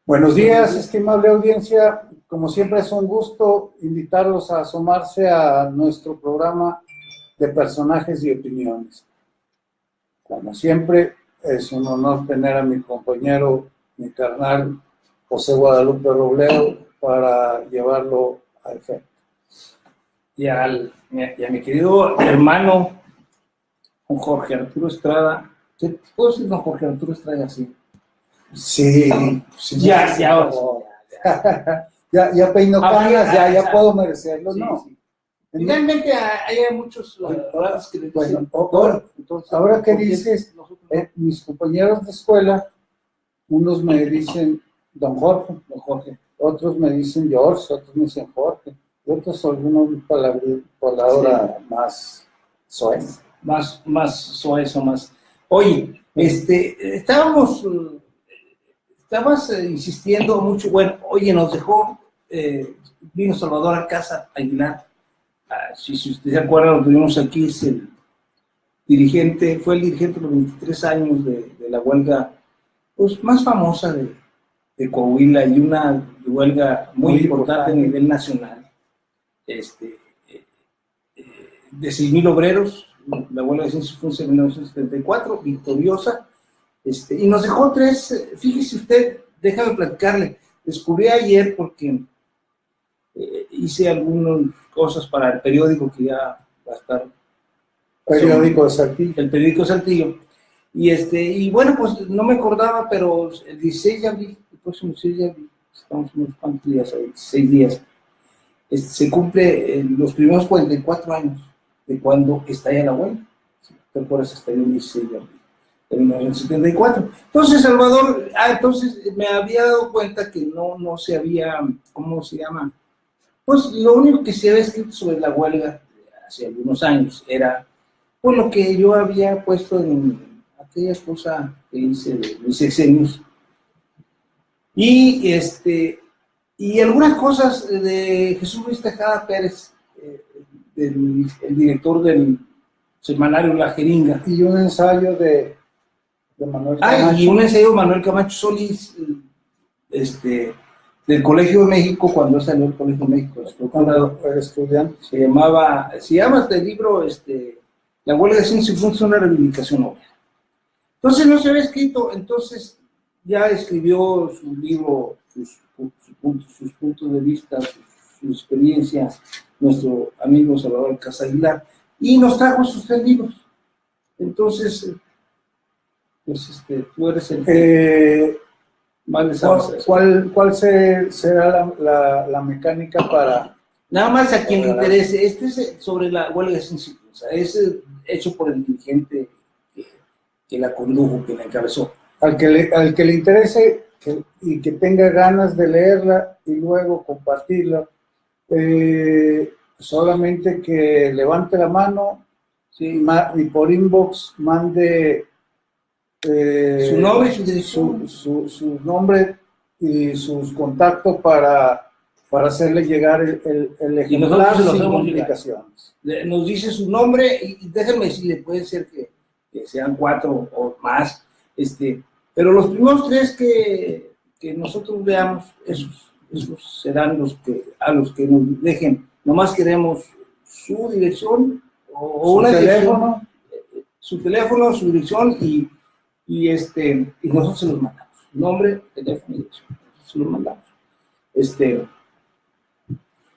Buenos días, estimable audiencia. Como siempre es un gusto invitarlos a asomarse a nuestro programa de personajes y opiniones. Como siempre, es un honor tener a mi compañero, mi carnal, José Guadalupe Robledo, para llevarlo a efecto. Y a mi querido hermano, don Jorge Arturo Estrada. ¿Qué puedo decir, don Jorge Arturo Estrada, así? Sí, Ya peino canas, ya puedo merecerlo, sí, ¿no? Sí. Finalmente hay muchos programas que le dicen doctor. Entonces, ahora que dices, mis compañeros de escuela, unos me dicen don Jorge, otros me dicen George, otros me dicen Jorge, y otros algunos palabra más suave. Más suaves o más. Oye, estabas insistiendo mucho. Bueno, oye, nos dejó, vino Salvador Alcázar Aguilar. Si usted se acuerda, lo tuvimos aquí, fue el dirigente de los 23 años de la huelga pues, más famosa de Coahuila, y una huelga muy importante a nivel nacional. De 6,000 obreros, la huelga de Ciencias en 1974, victoriosa, y nos dejó tres. Fíjese usted, déjame platicarle, descubrí ayer porque hice algunas cosas para el periódico que ya va a estar. Periódico de Saltillo. El periódico de Saltillo. Y bueno, pues no me acordaba, pero el 16 de abril, el próximo 16 de abril, estamos unos cuantos días ahí, 6 días, se cumple los primeros 44 años de cuando estalla la huelga. ¿Te acuerdas? Estalló el 16 de abril de 1974. Entonces, Salvador, entonces me había dado cuenta que no se había, ¿cómo se llama? Pues lo único que se había escrito sobre la huelga hace algunos años era pues lo que yo había puesto en aquella cosa que hice de mis sexenios. Y algunas cosas de Jesús Luis Tejada Pérez, el director del semanario La Jeringa. Y un ensayo de Manuel Camacho. Y un ensayo de Manuel Camacho Solís, del Colegio de México, cuando salió el Colegio de México. Cuando era estudiante. Se llama este libro, La huelga de Ciencias y Puntos, una reivindicación obrera. Entonces no se había escrito, entonces ya escribió su libro, sus puntos de vista, sus experiencias, nuestro amigo Salvador Alcázar Aguilar, y nos trajo sus 3 libros. Entonces, pues tú eres el más le sabes. ¿Cuál será la mecánica para...? Nada más a quien le interese, es sobre la huelga de ciencias, es hecho por el dirigente que la condujo, que la encabezó. Al que le interese y que tenga ganas de leerla y luego compartirla, solamente que levante la mano, sí, y por inbox mande su nombre y su dirección, su nombre y sus contactos para hacerle llegar el ejemplar sin complicaciones. Nos dice su nombre y déjenme decirle, puede ser que sean 4 o más, pero los primeros 3 que nosotros veamos, esos serán a los que nos dejen. Nomás queremos su dirección o una teléfono, su teléfono, su dirección y nosotros se los mandamos. Nombre, teléfono y dirección. Se los mandamos.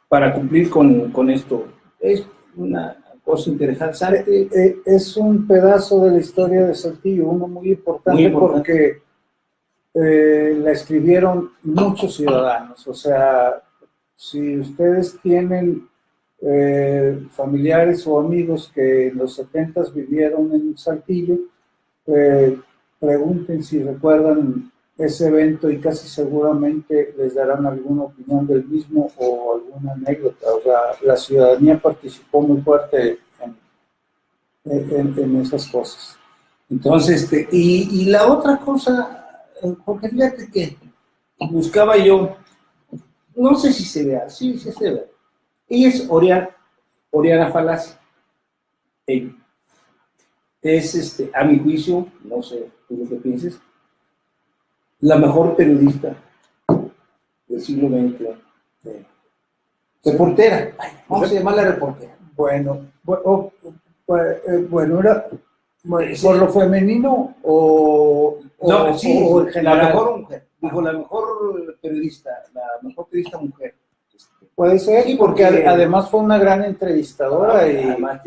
Para cumplir con esto. Es una cosa interesante. Es un pedazo de la historia de Saltillo, uno muy importante. Porque la escribieron muchos ciudadanos. O sea, si ustedes tienen familiares o amigos que en los 70s vivieron en Saltillo, pregunten si recuerdan ese evento y casi seguramente les darán alguna opinión del mismo o alguna anécdota. O sea, la ciudadanía participó muy fuerte en esas cosas. Entonces, y la otra cosa, porque fíjate que buscaba yo, no sé si se vea, sí se ve. Ella es Oriana Falazzi. Ella es, a mi juicio, no sé tú lo que pienses, la mejor periodista del siglo XX. Reportera, vamos a llamarla reportera. Bueno, bueno, era por lo femenino o en general. La mejor mujer, dijo la mejor periodista mujer. Puede ser, Sí, porque porque además fue una gran entrevistadora y además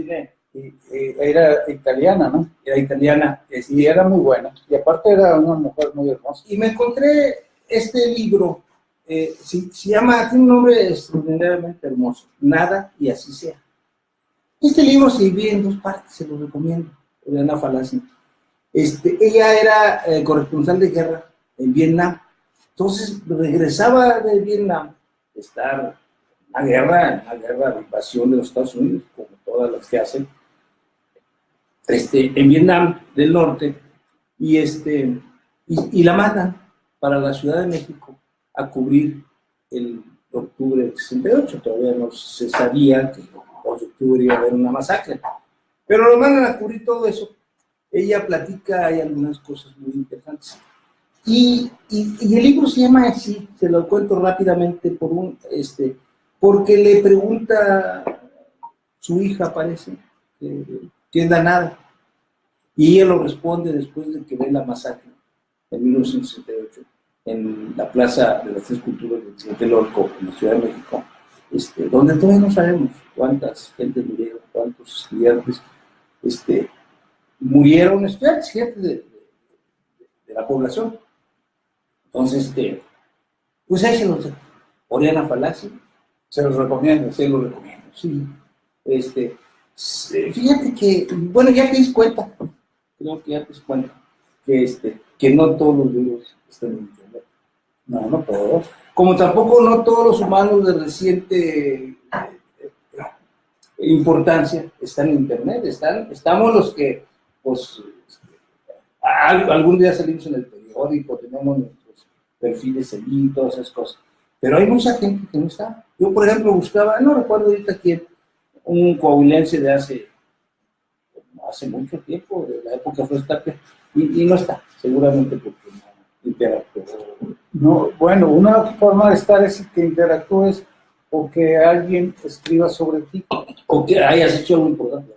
era italiana, ¿no? era italiana. Y era muy buena. Y aparte era una mujer muy hermosa. Y me encontré este libro, se llama, tiene un nombre extraordinariamente hermoso, Nada y así sea. Este libro se divide en dos partes, se lo recomiendo, Oriana Fallaci. Ella era corresponsal de guerra en Vietnam, entonces regresaba de Vietnam, estar la guerra de invasión de los Estados Unidos, como todas las que hacen, en Vietnam del Norte, y la mandan para la Ciudad de México a cubrir el octubre del 68. Todavía no se sabía que el 2 de octubre iba a haber una masacre, pero lo mandan a cubrir todo eso. Ella platica, hay algunas cosas muy interesantes. Y el libro se llama así, se lo cuento rápidamente, porque le pregunta su hija, parece, que es la nada. Y ella lo responde después de que ve la masacre en 1968 en la Plaza de las Tres Culturas de Tlatelolco, en la Ciudad de México, donde todavía no sabemos cuántas gente murieron, cuántos estudiantes murieron, estudiantes, gente de la población. Entonces, pues ahí se los dejo. Oriana Fallaci, Se los recomiendo. sí. Fíjate que, bueno, ya te das cuenta, creo que ya te das cuenta, que no todos los libros están en internet. No todos. Como tampoco no todos los humanos de reciente importancia están en internet. Estamos los que, pues, algún día salimos en el periódico, tenemos nuestros perfiles allí, todas esas cosas. Pero hay mucha gente que no está. Yo, por ejemplo, buscaba, no recuerdo ahorita quién, un coahuilense de hace mucho tiempo, de la época fue y no está, seguramente porque no interactuó. No, bueno, una forma de estar es que interactúes o que alguien escriba sobre ti. O que hayas hecho algo importante.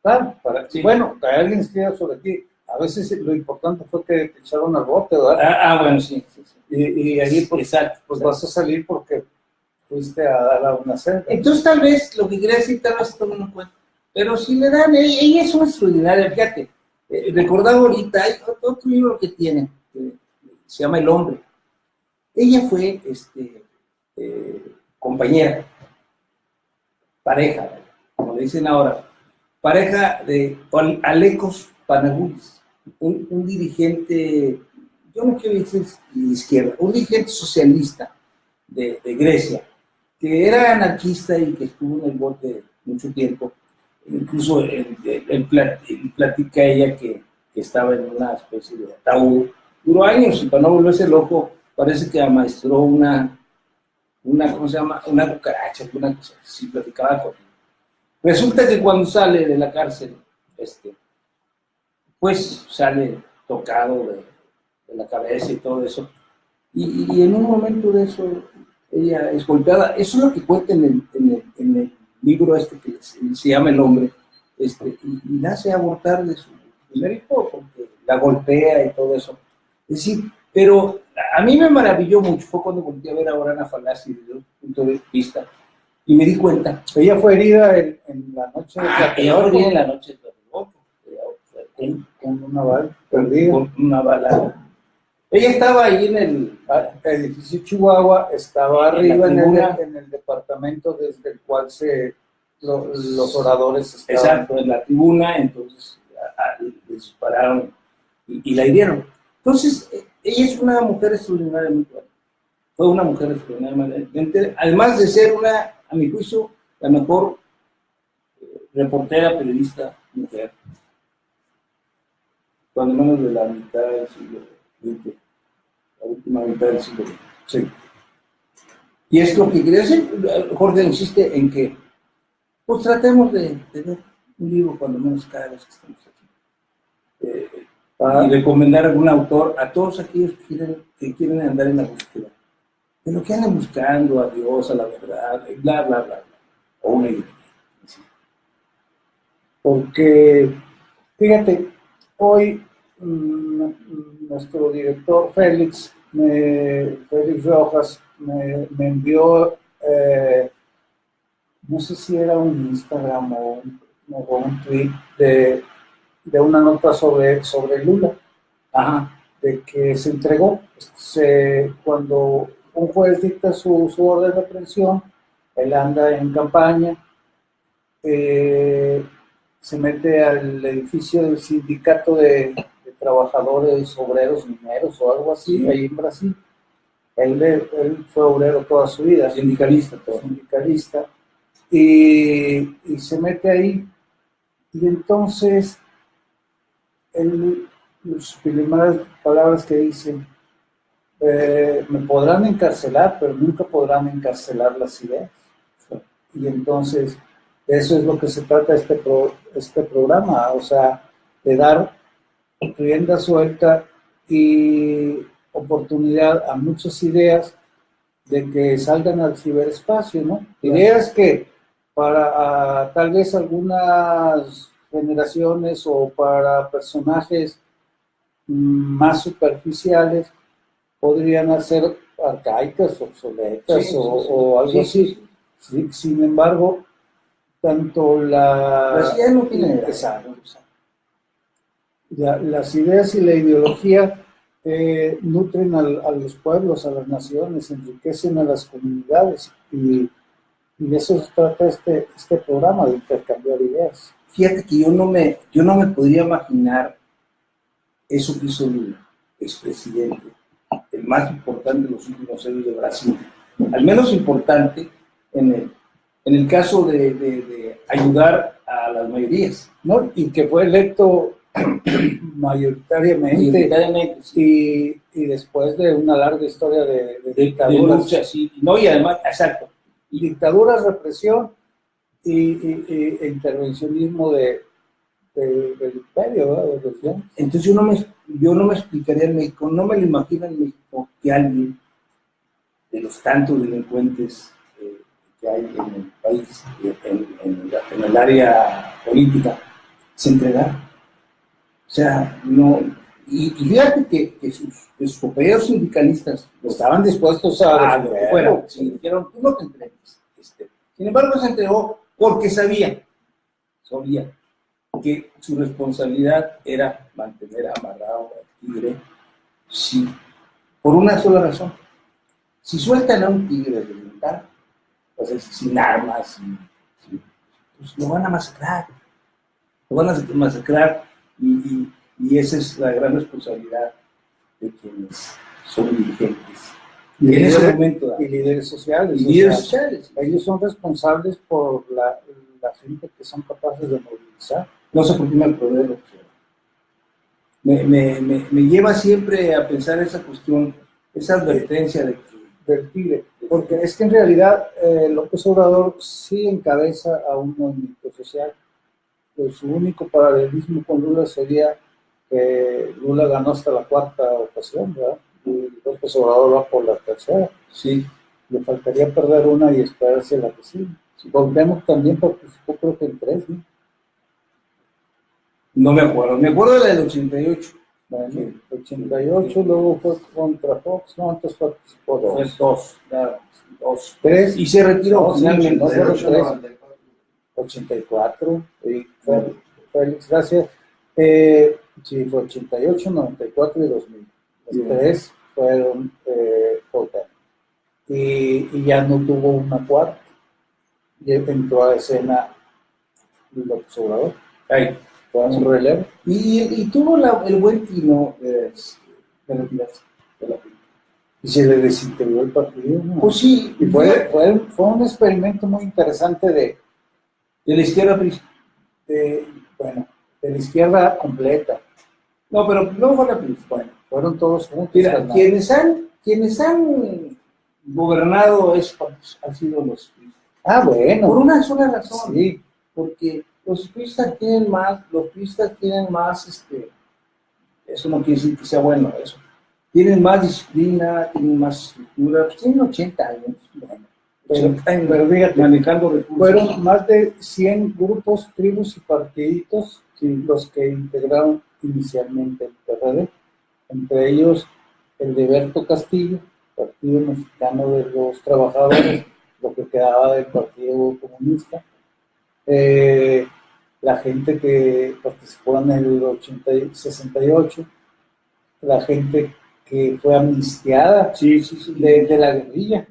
Claro, Sí. bueno, que alguien escriba sobre ti. A veces lo importante fue que te echaron al bote, ¿verdad? Bueno, sí. Y ahí pues, Exacto. pues vas a salir porque fuiste a dar a una cena. Entonces, tal vez, lo que quería decir, tal vez esto no me cuenta. Pero si le dan, ella es una extraordinaria, fíjate. Recordaba ahorita, hay otro libro que tiene, que se llama El Hombre. Ella fue compañera, pareja, como le dicen ahora, pareja de Alecos Panagulis, un dirigente, yo no quiero decir de izquierda, un dirigente socialista de Grecia, que era anarquista y que estuvo en el bote mucho tiempo. Incluso él platica a ella que estaba en una especie de ataúd. Duró años y para no volverse loco, parece que amaestró una ¿cómo se llama? Una cucaracha, una cosa así, platicaba con él. Resulta que cuando sale de la cárcel, pues sale tocado de la cabeza y todo eso. Y en un momento de eso, ella es golpeada. Eso es lo que cuenta en el libro que se llama El Hombre. Y nace a abortar de su primer hijo porque la golpea y todo eso. Es decir, pero a mí me maravilló mucho, fue cuando volví a ver a Oriana Fallaci desde otro punto de vista, y me di cuenta. Ella fue herida en la noche de Ella viene en la noche de Tlatelolco, con una bala perdida. con una bala. Ella estaba ahí en el edificio Chihuahua, estaba En arriba la en el departamento desde el cual los oradores estaban. Exacto, en la tribuna, entonces le dispararon y la hirieron. Entonces, ella es una mujer extraordinariamente buena. Fue una mujer extraordinariamente, además de ser a mi juicio, la mejor reportera, periodista, mujer, cuando menos de la mitad del siglo XX, la última mitad del siglo XX. Sí. Y es lo que quería decir. Jorge insiste en que pues tratemos de tener un libro cuando menos cada vez que estamos aquí. Y recomendar algún autor a todos aquellos que quieren andar en la búsqueda de lo que andan buscando, a Dios, a la verdad, bla, bla, bla, bla. O una ideología. Porque, fíjate, hoy nuestro director Félix Rojas, me envió, no sé si era un Instagram o un tweet de una nota sobre Lula. Ajá. De que se entregó. Cuando un juez dicta su orden de aprehensión, él anda en campaña, se mete al edificio del sindicato de trabajadores obreros mineros o algo así, sí, ahí en Brasil. Él fue obrero toda su vida, sindicalista, y se mete ahí, y entonces sus primeras palabras que dicen, me podrán encarcelar, pero nunca podrán encarcelar las ideas. Y entonces, eso es lo que se trata este programa, o sea, de dar rienda suelta y oportunidad a muchas ideas de que salgan al ciberespacio, ¿no? Ideas que para tal vez algunas generaciones o para personajes más superficiales podrían ser arcaicas, obsoletas, sí, o algo así. Sí, sin embargo, tanto las ideas no tienen las ideas y la ideología nutren a los pueblos, a las naciones, enriquecen a las comunidades, y de eso se trata este programa, de intercambiar ideas. Fíjate que yo no me podría imaginar eso que hizo Lula, expresidente, el más importante de los últimos años de Brasil, al menos importante en el caso de ayudar a las mayorías, ¿no? Y que fue electo mayoritariamente sí. y después de una larga historia de dictaduras. De lucha, sí. No, y además, exacto. Y dictaduras, represión e intervencionismo del imperio, ¿verdad? Entonces yo no me explicaría en México, no me lo imagino en México que alguien de los tantos delincuentes que hay en el país, en el área política, se entregara. O sea, no. Y fíjate que sus compañeros sindicalistas estaban dispuestos a lo que fuera. Sí, dijeron, tú no te entregues. Sin embargo, se entregó porque sabía que su responsabilidad era mantener amarrado al tigre, sí, por una sola razón. Si sueltan a un tigre de militar, pues sin armas, pues lo van a masacrar. Lo van a masacrar y esa es la gran responsabilidad de quienes son dirigentes. Y en ese momento, y líderes sociales. Ellos son responsables por la gente que son capaces de movilizar. No sé por qué me acordé de lo que me lleva siempre a pensar esa cuestión, esa advertencia del tigre, porque es que en realidad López Obrador sí encabeza a un movimiento social. Pues su único paralelismo con Lula sería que Lula ganó hasta la 4ª ocasión, ¿verdad? Y López Obrador va por la 3ª. Sí. Le faltaría perder una y esperarse la que sigue. Sí. Volvemos también participó creo que en 3, ¿no? No me acuerdo de la del 88. Bueno, 88, luego fue contra Fox, no, antes participó 2. 2, 3. Y se retiró finalmente. No, 84, y Félix, gracias. Sí, fue 88, 94 y 2000. Los 3 fueron y ya no tuvo una 4ª. Y entró a escena López Obrador. Fue un relevo. Y tuvo el buen tino de retirarse de la política. Y se le desintegró el partido, ¿no? Pues sí. Y fue un experimento muy interesante de la izquierda, de la izquierda completa. No, pero no fue la PRI. Bueno, fueron todos juntos. Mira, quienes han gobernado han sido los PRI. Bueno. Por una sola razón. Sí. Porque los PRIistas tienen más, eso no quiere decir que sea bueno eso. Tienen más disciplina, tienen más estructura, pues tienen 80 años. Bueno, pero fíjate, manejando recursos. fueron más de 100 grupos, tribus y partiditos los que integraron inicialmente el PRD, entre ellos el de Berto Castillo, Partido Mexicano de los Trabajadores, lo que quedaba del Partido Comunista, la gente que participó en el 68, la gente que fue amnistiada de la guerrilla.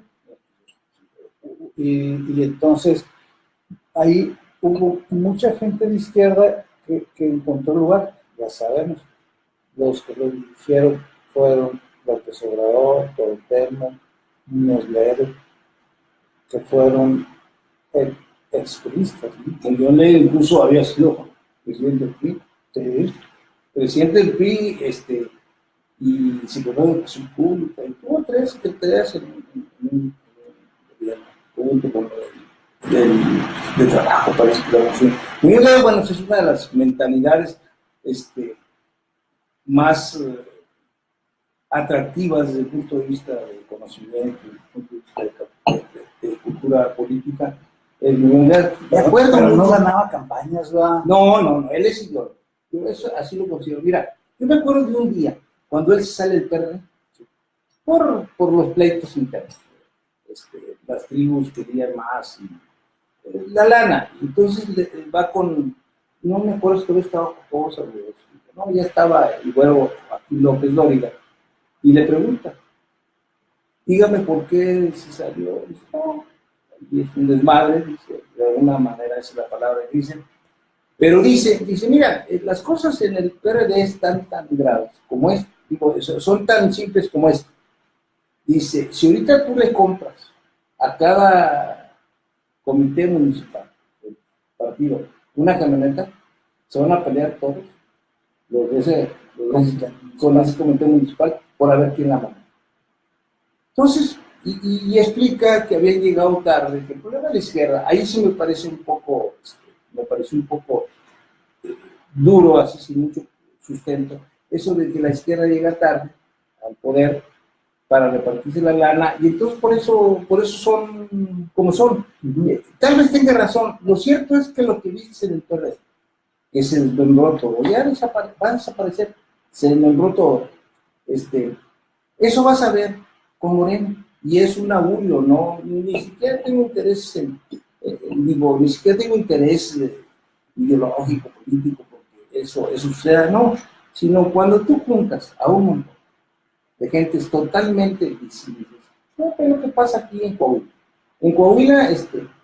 Y entonces ahí hubo mucha gente de izquierda que encontró lugar, ya sabemos. Los que lo dirigieron fueron López Obrador, Cuauhtémoc, Muñoz Ledo, que fueron expriistas, ¿no? Muñoz Ledo incluso había sido presidente del PRI. Sí. Presidente del PRI, y secretario de Educación Pública, y tuvo 3 secretarías en un gobierno junto con de trabajo, parece que la función. Muñoz Ledo, bueno, es una de las mentalidades más atractivas desde el punto de vista del conocimiento, desde el punto de vista de cultura política. De acuerdo, pero no ganaba campañas, ¿verdad? No, él es idóneo. Yo eso así lo considero. Mira, yo me acuerdo de un día, cuando él sale del PRD, por los pleitos internos. Las tribus querían más, y, la lana. Entonces va con, no me acuerdo si todavía estaba Cosa, no, ya estaba el güero aquí López Dóriga, y le pregunta, dígame por qué se salió. Dice, no, y es un desmadre, dice, de alguna manera esa es la palabra que dicen, pero dice, mira, las cosas en el PRD están tan graves como es, digo, son tan simples como es. Dice, si ahorita tú le compras a cada comité municipal del partido una camioneta, se van a pelear todos los de ese comité municipal por a ver quién la manda. Entonces, y explica que habían llegado tarde, que el problema de la izquierda, ahí sí me parece un poco, duro, así sin mucho sustento, eso de que la izquierda llega tarde al poder para repartirse la lana, y entonces por eso son como son. Tal vez tenga razón. Lo cierto es que lo que viste en el PRD, que se desmembró todo, ya va a desaparecer, se desmembró todo. Eso vas a ver con Moreno, y es un augurio, ¿no? Ni siquiera tengo interés ni siquiera tengo interés ideológico, político, porque eso suceda, no, sino cuando tú juntas a un montón de gentes totalmente visibles. ¿No? ¿Qué es lo que pasa aquí en Coahuila? En Coahuila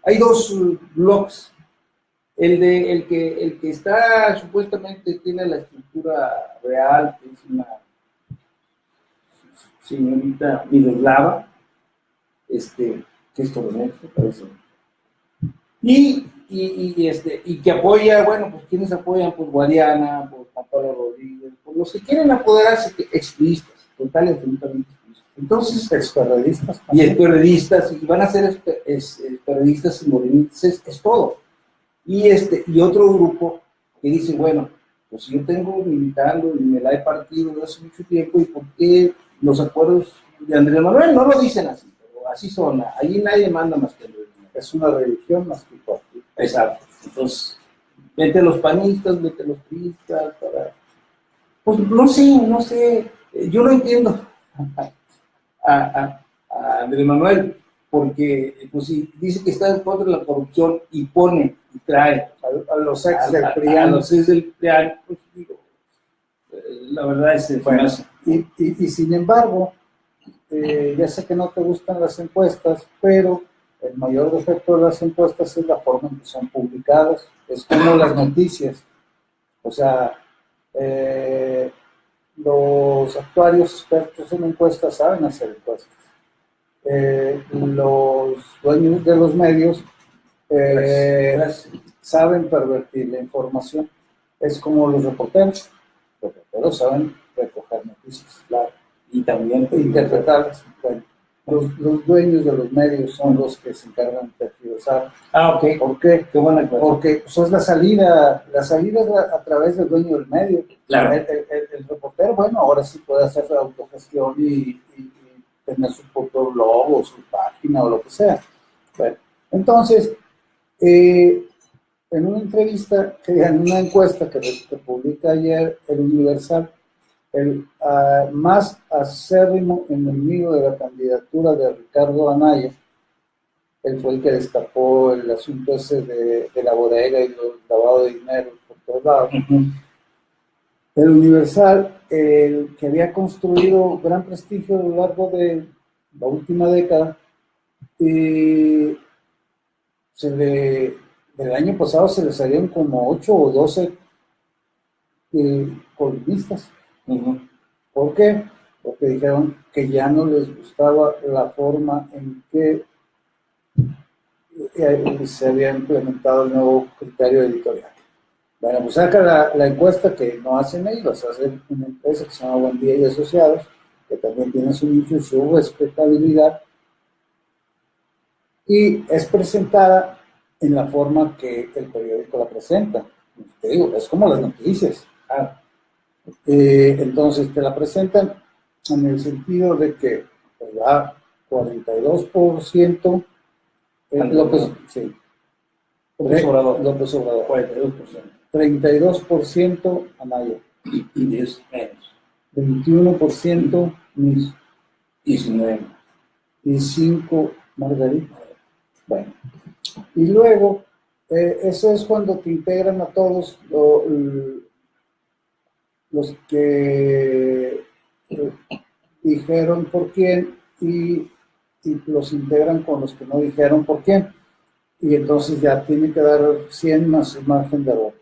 hay 2 bloques. El que está supuestamente tiene la estructura real, que es una señorita Miroslava, que es toronense, parece. Y que apoya, bueno, pues quienes apoyan, pues Guadiana, pues Juan Pablo Rodríguez, pues los que quieren apoderarse, extremistas, total y absolutamente extremistas. Entonces, experredistas. Y experredistas, y van a ser experredistas y morenistas, es todo. Y otro grupo que dice, bueno, pues yo tengo militando y me la he partido desde hace mucho tiempo, ¿y por qué los acuerdos de Andrés Manuel? No lo dicen así, pero así son. Ahí nadie manda más que Andrés Manuel. Es una religión más que partido. Exacto. Entonces, vete los panistas, vete los priistas, pues no sé, yo no entiendo a Andrés Manuel, porque pues si dice que está en contra de la corrupción y pone y trae a los ex del PRIAN, pues digo, la verdad es bueno, y sin embargo, ya sé que no te gustan las encuestas, pero el mayor defecto de las encuestas es la forma en que son publicadas, es como las noticias. O sea, los actuarios expertos en encuestas saben hacer encuestas. Los dueños de los medios saben pervertir la información. Es como los reporteros. Los reporteros saben recoger noticias, claro, y también interpretarlas. Bueno, los dueños de los medios son los que se encargan de tergiversar. Ok. ¿Por qué? Qué buena cosa. Porque pues, es la salida es a través del dueño del medio. Claro. El reportero, bueno, ahora sí puede hacer la autogestión y tener su punto otro logo, su página o lo que sea. Bueno, entonces, en una entrevista, en una encuesta que publica ayer el Universal, el más acérrimo enemigo de la candidatura de Ricardo Anaya, él fue el que destapó el asunto ese de la bodega y el lavado de dinero por todos lados. El Universal, el que había construido gran prestigio a lo largo de la última década, del año pasado se le salieron como 8 o 12 columnistas. ¿Por qué? Porque dijeron que ya no les gustaba la forma en que se había implementado el nuevo criterio editorial. Bueno, pues saca la encuesta que no hacen ellos, hace una empresa que se llama Buendía y Asociados, que también tiene su nicho y su respetabilidad, y es presentada en la forma que el periódico la presenta. Te digo, es como las noticias. Entonces te la presentan en el sentido de que pues, va 42% López, sí. López Obrador. 42%. 32% Anaya. Y 10 menos. 21% Mis. 19. Y 5 Margarita. Bueno. Y luego, eso es cuando te integran a todos los que dijeron por quién y los integran con los que no dijeron por quién. Y entonces ya tiene que dar 100 más el margen de error.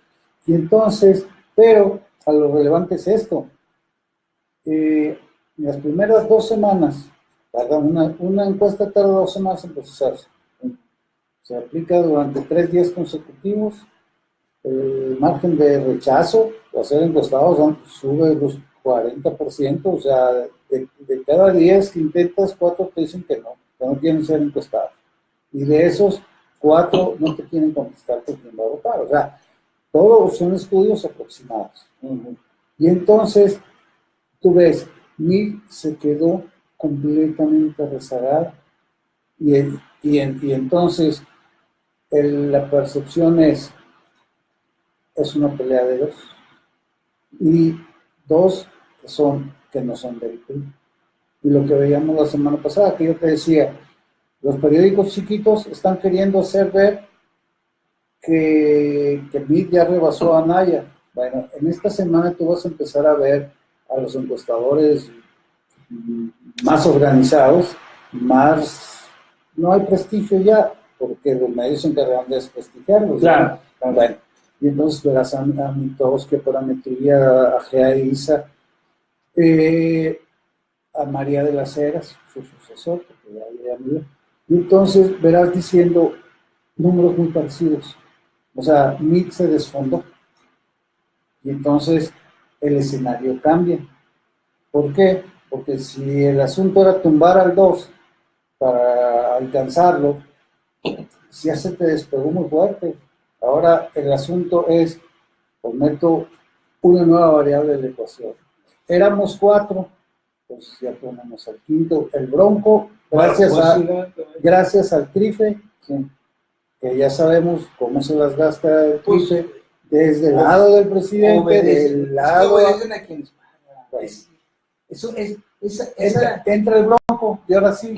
Y entonces, pero a lo relevante es esto. En las primeras 2 semanas, una encuesta tarda 2 semanas en procesarse. Se aplica durante 3 días consecutivos. El margen de rechazo a ser encuestados sube los 40%, o sea, de cada 10 que intentas, 4 te dicen que no quieren ser encuestados. Y de esos, 4 no te quieren contestar por quién va a votar. O sea, todos son estudios aproximados. Y entonces, tú ves, Mil se quedó completamente rezagada y entonces la percepción es una pelea de dos. Y 2 que no son del PRI. Y lo que veíamos la semana pasada, que yo te decía, los periódicos chiquitos están queriendo hacer ver que Mid ya rebasó a Anaya. Bueno, en esta semana tú vas a empezar a ver a los encuestadores más organizados, no hay prestigio ya, porque los medios se encargan de desprestigiarlos. Claro. Bueno, y entonces verás a todos que parametría, a Gea e Isa, a María de las Heras, su sucesor, porque ya murió. Y entonces verás diciendo números muy parecidos. O sea, Mid se desfondó. Y entonces el escenario cambia. ¿Por qué? Porque si el asunto era tumbar al 2 para alcanzarlo, ya se te despegó muy fuerte. Ahora el asunto es, pues meto una nueva variable de la ecuación. Éramos 4, pues ya ponemos al quinto. El Bronco, gracias al Trife, sí, que ya sabemos cómo se las gasta el Trife, desde el lado del presidente, del lado... a quienes entra el Bronco, y ahora sí,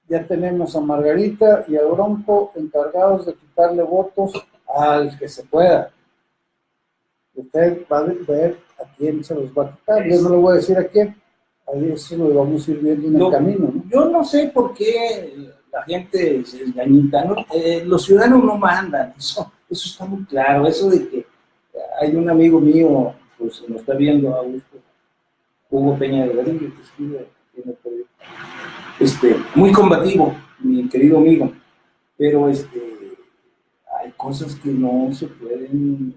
ya tenemos a Margarita y al Bronco encargados de quitarle votos al que se pueda. Usted va a ver a quién se los va a quitar. Yo no le voy a decir a quién. Ahí eso lo vamos a ir viendo en el camino, ¿no? Yo no sé por qué la gente se desgañita, ¿no? Los ciudadanos no mandan, eso está muy claro. Eso de que hay un amigo mío, pues nos está viendo, Augusto, Hugo Peña de Garillo, que escribe en el periódico. Muy combativo, mi querido amigo, pero hay cosas que no se pueden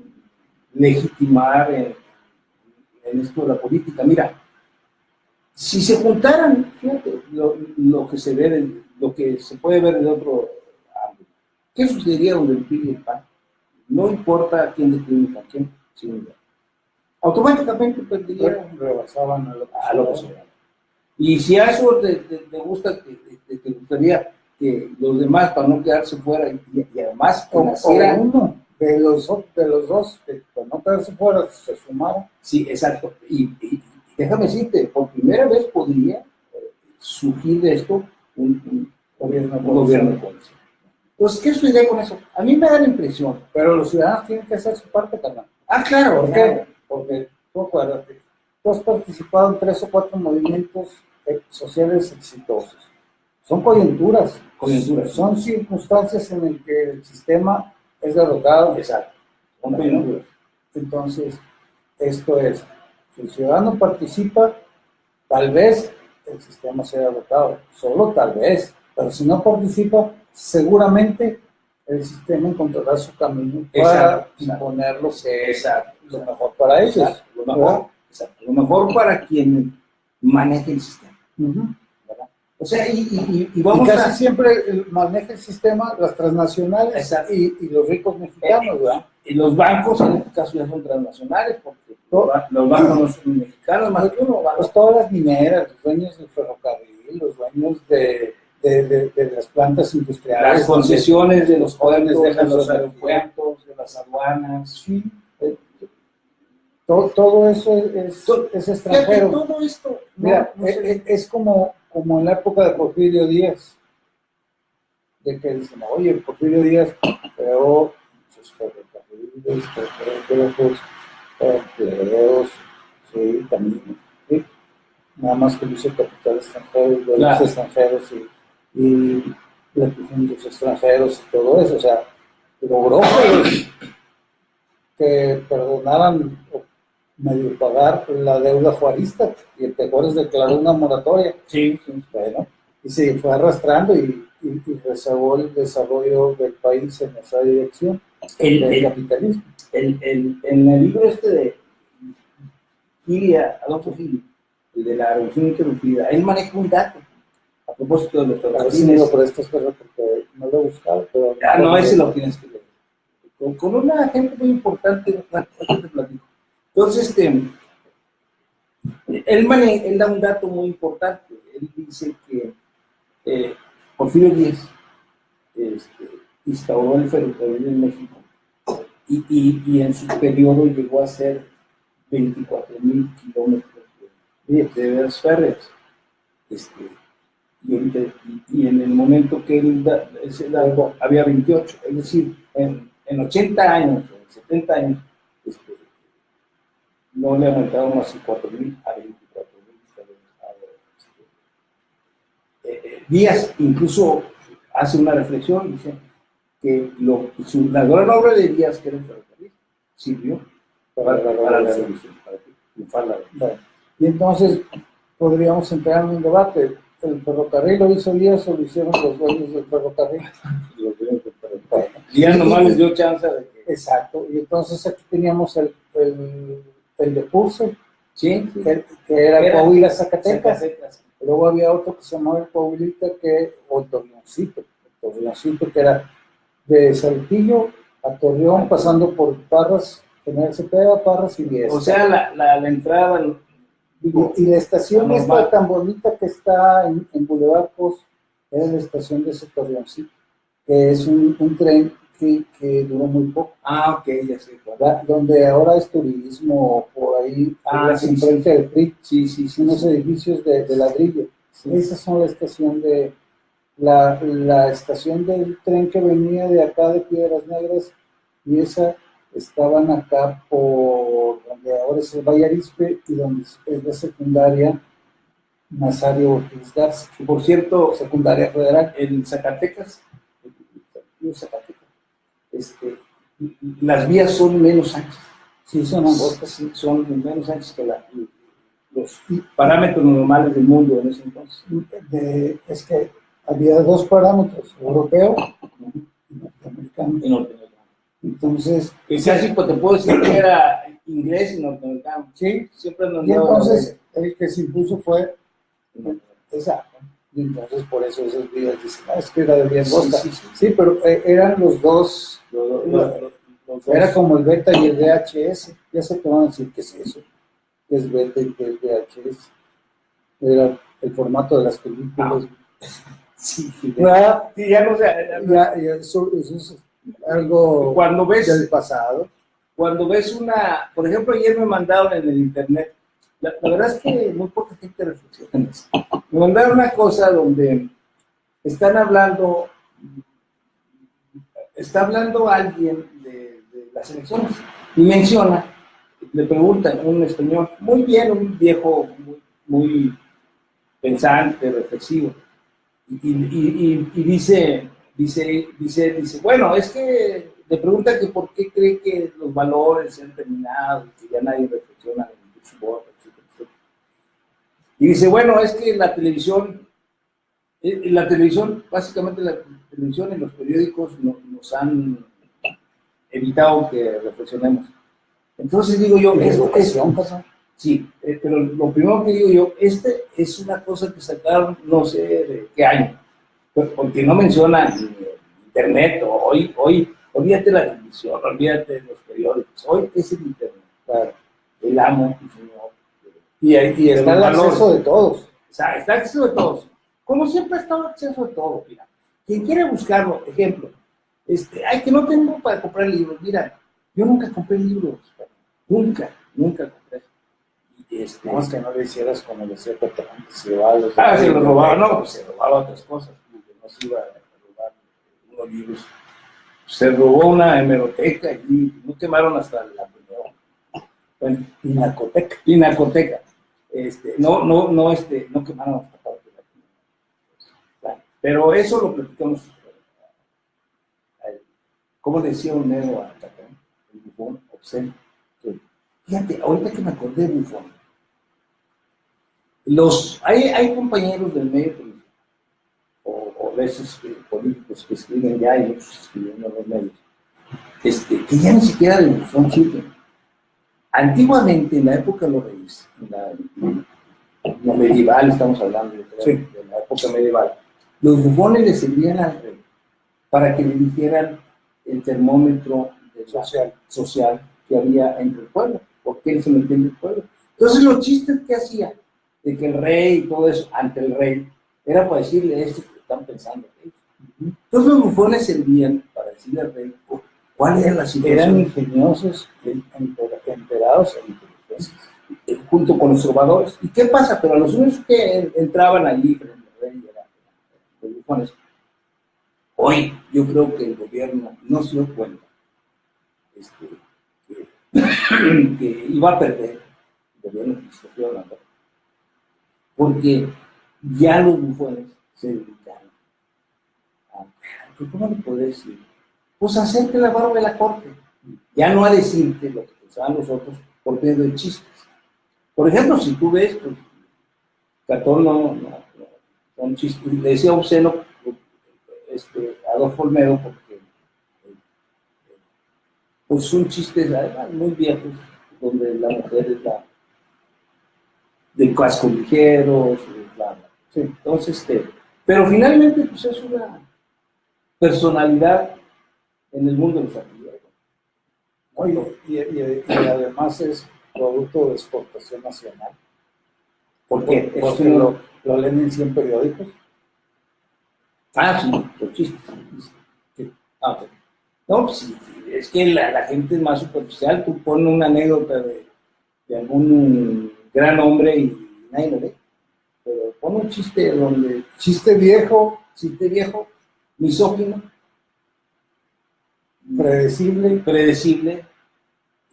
legitimar en esto de la política. Mira, si se juntaran, fíjate, lo que se puede ver de otro ámbito, ¿qué sucedería donde el PRI y el PAN? No importa quién decline a quién, sino automáticamente perderían, rebasaban a López Obrador. Y si a eso te gusta, te gustaría que los demás, para no quedarse fuera, y además que naciera uno de los dos, que para no quedarse fuera, se sumara. Sí, exacto. Y déjame decirte, por primera vez podría surgir de esto un gobierno de coalición. Entonces, ¿qué es su idea con eso? A mí me da la impresión. Pero los ciudadanos tienen que hacer su parte, carnal. Ah, claro. ¿Por qué? Porque tú acuérdate, tú has participado en 3 o 4 movimientos sociales exitosos. Son coyunturas, son circunstancias en las que el sistema es derrotado. Exacto. Son coyunturas. Entonces, esto es, si el ciudadano participa, tal vez el sistema sea derrotado, solo tal vez, pero si no participa, seguramente el sistema encontrará su camino para imponer lo que es lo mejor para ellos. Lo mejor para quien maneje el sistema. O sea, y vamos casi siempre maneja el sistema las transnacionales y los ricos mexicanos, ¿verdad? Y los bancos, en este caso, ya son transnacionales, porque los bancos no son mexicanos, más que uno. Pues todas las mineras, los dueños del ferrocarril, los dueños de las plantas industriales. Las concesiones de los jóvenes de los aeropuertos, de las aduanas. Sí. Todo eso es extranjero. Todo esto, mira, es como en la época de Porfirio Díaz, de que dicen, oye, Porfirio Díaz creó sus ferrocarriles, empleos, sí, también, sí. Nada más que hizo capital extranjero y los extranjeros y los extranjeros y todo eso, o sea, logró que perdonaran o medio pagar la deuda juarista, y el Tejores declaró una moratoria. Sí. Bueno, y se fue arrastrando y reservó el desarrollo del país en esa dirección, el capitalismo. En el libro de Adolfo Gili, el de la revolución interrumpida, él maneja un dato a propósito de los ferrocarriles. Por estas cosas porque no lo he buscado. Pero no, ese lo tienes que leer. Con una gente muy importante, te platico. Entonces, él da un dato muy importante. Él dice que Porfirio Díaz instauró el ferrocarril en México y en su periodo llegó a ser 24,000 kilómetros de vías férreas. Y en el momento que él ese dato había 28, es decir, en 80 años, en 70 años, no le aumentaron más de 4,000 a 24,000. Díaz incluso hace una reflexión y dice que la gran obra de Díaz, que era el ferrocarril, sirvió para la revolución, para triunfar la revolución. Y entonces podríamos entrar en un debate. ¿El ferrocarril lo hizo Díaz o lo hicieron los dueños del ferrocarril? Díaz nomás les dio chance de que... Exacto. Y entonces aquí teníamos el de Pulse, ¿sí? Que era Coahuila, Zacatecas. Luego había otro que se llamaba el Coahuilita, o el Torreoncito, que era de Saltillo a Torreón, pasando por Parras, General Cepeda, Parras y Viesca. O sea, la entrada... Y la estación esta tan bonita que está en Boulevard Post, era la estación de ese Torreoncito, que es un tren que duró muy poco. Ah, ok, ya sé. ¿Verdad? Donde ahora es turismo, por ahí, enfrente del PRI. Sí. Unos edificios de ladrillo. Sí. Esas son la estación del tren que venía de acá de Piedras Negras, y esa estaban acá por donde ahora es el Valle Arizpe y donde es la secundaria Nazario Ortiz Garza. Por cierto, secundaria federal. En Zacatecas, las vías son menos anchas. Sí, son angostas. Sí, son menos anchas que los parámetros normales del mundo en ese entonces. Es que había 2 parámetros, europeo y norteamericano. Entonces, casi pues te puedo decir que era inglés y norteamericano. Sí, siempre nos y entonces el que se impuso fue exacto. Y entonces por eso esas vías dicen, es que era de vía angosta. Sí, pero eran los dos, era como el beta y el VHS. Ya sé que van a decir qué es eso, qué es beta y qué es VHS. el formato de las películas. Sí, ¿Verdad? sí, ya no sé. Ya, eso es algo Cuando ves, del pasado. cuando ves una, por ejemplo, ayer me mandaron en el internet, la verdad es que muy poca gente reflexiona en eso. Me mandaron una cosa donde están hablando, está hablando alguien de las elecciones y menciona, le preguntan, un español, muy bien, un viejo muy pensante, reflexivo, y dice, bueno, es que le pregunta que por qué cree que los valores se han terminado, que ya nadie reflexiona en su voto, etcétera, etcétera. Y dice, bueno, es que la televisión, básicamente la televisión y los periódicos nos han evitado que reflexionemos. Entonces digo yo, sí, pero lo primero que digo yo, es una cosa que sacaron, no sé de qué año, porque no mencionan internet, hoy, olvídate de la televisión, olvídate de los periódicos, hoy es el internet, claro, el amo, el señor. Y está el acceso de todos. O sea, está el acceso de todos. Como siempre ha estado el acceso de todo, mira. Quien quiere buscarlo, ejemplo, ay, que no tengo para comprar libros, mira, yo nunca compré libros, nunca compré. No, es que no le hicieras como decía Petrón, que se robaba los se los robaba, no, pues se robaba otras cosas, no se iba a robar unos libros. Se robó una hemeroteca y no quemaron hasta la primera. Bueno, Pinacoteca. No quemaron hasta parte de la primera. Bueno, pero eso lo platicamos. ¿Cómo decía Homero a Catón? El bufón obsceno. Fíjate, ahorita que me acordé de bufón, hay compañeros del medio o de esos políticos que escriben ya y otros escribiendo en los medios, que ya ni siquiera de bufón sirven. Antiguamente, en la época de los reyes, en la medieval estamos hablando, de la época medieval, los bufones le servían al rey para que le dijeran el termómetro social que había entre el pueblo, porque él se metía en el pueblo. Entonces los chistes que hacía, de que el rey y todo eso, ante el rey, era para decirle esto que están pensando ellos. Entonces los bufones servían para decirle al rey cuál era la situación. Eran ingeniosos, enterados e inteligentes, junto con los trovadores. ¿Y qué pasa? Pero a los únicos que entraban allí frente al rey eran los bufones. Hoy yo creo que el gobierno no se dio cuenta que iba a perder el gobierno que se estoy hablando, porque ya los bufones se dedicaron a, ¿cómo le puedo decir? Pues a hacerte la barba de la corte, ya no a decirte lo que pensaban los otros por medio de chistes. Por ejemplo, si tú ves, pues, Catón no son chistes, le decía obsceno Adolfo Olmedo, porque pues son chistes además muy viejos, donde la mujer es la de casco ligero, sí, entonces, pero finalmente pues es una personalidad en el mundo de los artilleros. Oye, y además es producto de exportación nacional. ¿Por qué? Porque lo leen en 100 periódicos. Ah, sí, los chistes. Sí. Ah, okay. No, pues sí, es que la gente es más superficial. Tú pones una anécdota de algún gran hombre y nadie lo ve. Pero pon un chiste donde... Chiste viejo, misógino, predecible.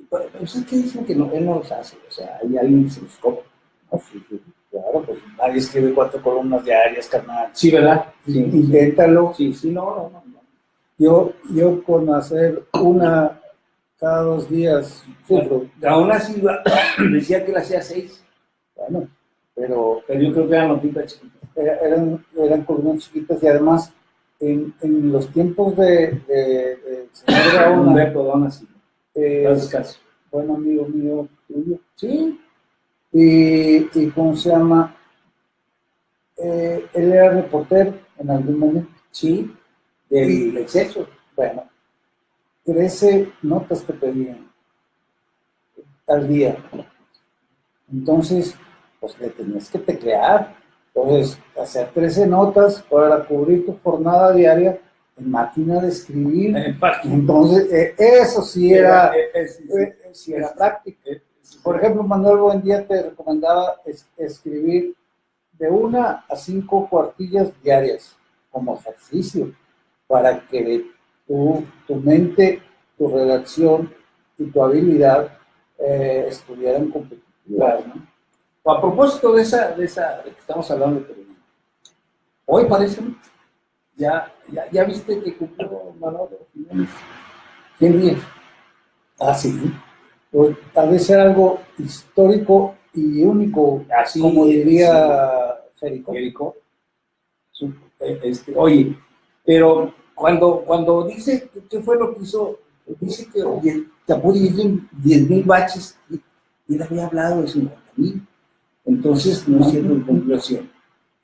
Pero es que dicen que no, él no los hace. O sea, hay alguien que se los copia. No, sí, claro, pues nadie escribe 4 columnas diarias, carnal. Sí, ¿verdad? Sí, inténtalo. Sí, no. Yo con hacer una cada 2 días sufro. Aún así decía que la hacía 6. Bueno, pero yo creo que eran notitas chiquitas. Eran columnas chiquitas y además en los tiempos de señor Gaona, sí. Buen amigo mío tuyo. Sí. Y ¿cómo se llama? Él era reportero en algún momento. Sí. Del exceso. Bueno, 13 notas te pedían al día. Entonces, pues le tenías que teclear. Entonces, hacer 13 notas para cubrir tu jornada diaria en máquina de escribir. Entonces, eso sí era, sí era práctica. Por ejemplo, Manuel Buendía te recomendaba escribir de 1 a 5 cuartillas diarias como ejercicio para que tu mente, tu redacción y tu habilidad estuvieran competitivas, ¿no? A propósito de esa de que estamos hablando de televisión, hoy parece, ya viste que cumplió Manolo Jiménez 100 días. Ah, sí. Pues, ha de ser algo histórico y único, Así, como diría Jerico. Oye, pero cuando dice qué fue lo que hizo, dice que tapó 10,000 baches y él había hablado de 50,000. Entonces, no es cierto, conclusión.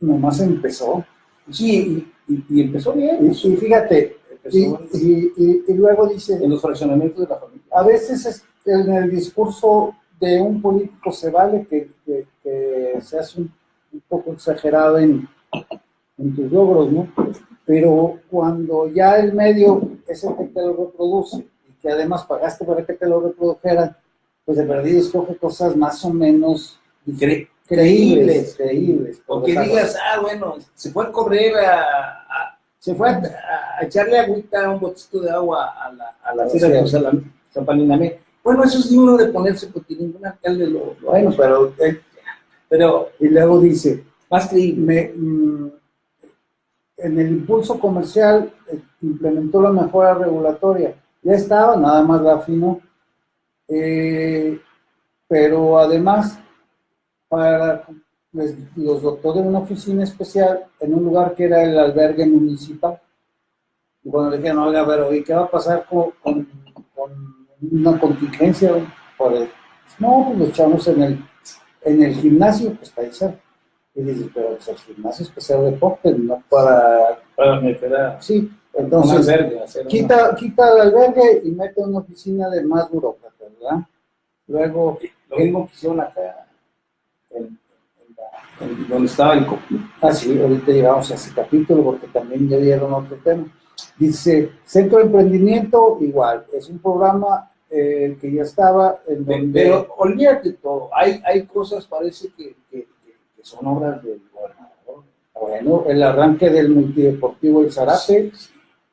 Nomás empezó. Sí, y empezó bien. Y fíjate, y luego dice... En los fraccionamientos de la familia. A veces en el discurso de un político se vale que se hace un poco exagerado en tus logros, ¿no? Pero cuando ya el medio es el que te lo reproduce y que además pagaste para que te lo reprodujeran, pues de verdad escoge cosas más o menos creíbles. O que digas, bueno, se fue a correr se fue a echarle agüita a un botecito de agua a la sierra de Zapalinamé. Bueno, eso es digno de ponerse porque ningún alcalde lo bueno, pero y luego dice, más creíble. En el impulso comercial implementó la mejora regulatoria. Ya estaba, nada más la afinó. Pero además, los dotó de una oficina especial en un lugar que era el albergue municipal. Y cuando le dijeron, oiga, pero ¿y qué va a pasar con una contingencia? No, pues lo echamos en el gimnasio, pues ahí está. Y dices, pero pues el gimnasio es para hacer deporte, no para meter a... Sí, entonces quita el albergue y mete una oficina de más burócratas, ¿verdad? Luego, lo mismo que hicieron acá donde estaba el COPI. Sí, ahorita llegamos a ese capítulo porque también ya dieron otro tema. Dice, Centro de Emprendimiento, igual, es un programa que ya estaba en donde... Pero olvídate todo, hay cosas, parece que son obras del gobernador. Bueno, el arranque del multideportivo El Zarape,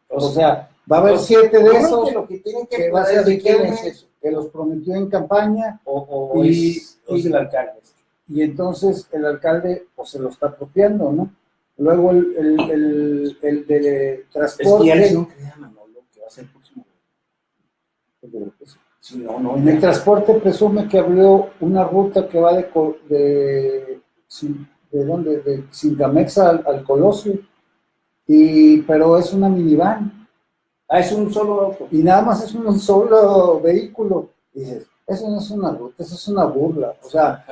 o sea, va a haber 7 de esos lo que tienen que va a ser Riquelme, que los prometió en campaña o es el alcalde. Y entonces el alcalde pues se lo está apropiando, ¿no? Luego el de transporte... Es que ya no crea Manolo que va a ser el próximo. Sí, no. En el transporte presume que abrió una ruta que va de Sincamexa al Colosio, pero es una minivan. Es un solo auto. Y nada más es un solo vehículo. Y dices, eso no es una ruta, eso es una burla. O sea,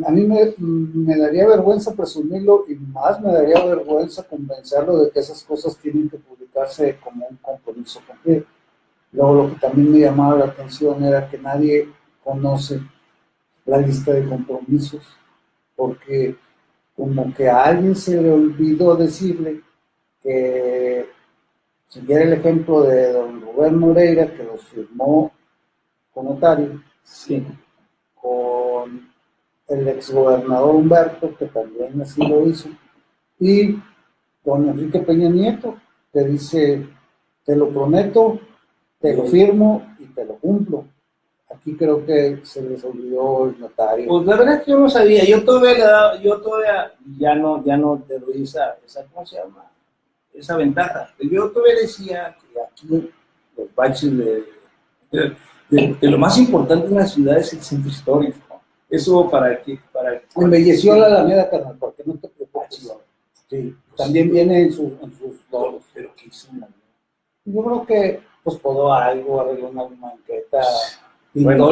a mí me daría vergüenza presumirlo y más me daría vergüenza convencerlo de que esas cosas tienen que publicarse como un compromiso completo. Luego lo que también me llamaba la atención era que nadie conoce la lista de compromisos, porque como que a alguien se le olvidó decirle que, siguiera el ejemplo de don Rubén Moreira, que los firmó con notario, sí, con el exgobernador Humberto, que también así lo hizo, y don Enrique Peña Nieto, que dice, te lo prometo, te lo firmo y te lo cumplo. Aquí creo que se les olvidó el notario. Pues la verdad es que yo no sabía, yo todavía ya no te doy esa ¿cómo se llama? Esa ventaja. Yo todavía decía que aquí los baches de lo más importante en la ciudad es el centro histórico. Eso para embelleció la Alameda, carnal, porque no te preocupes. Sí, también viene en sus logros. Pero ¿qué hizo? Yo creo que pues podó algo, arregló una banqueta. Bueno,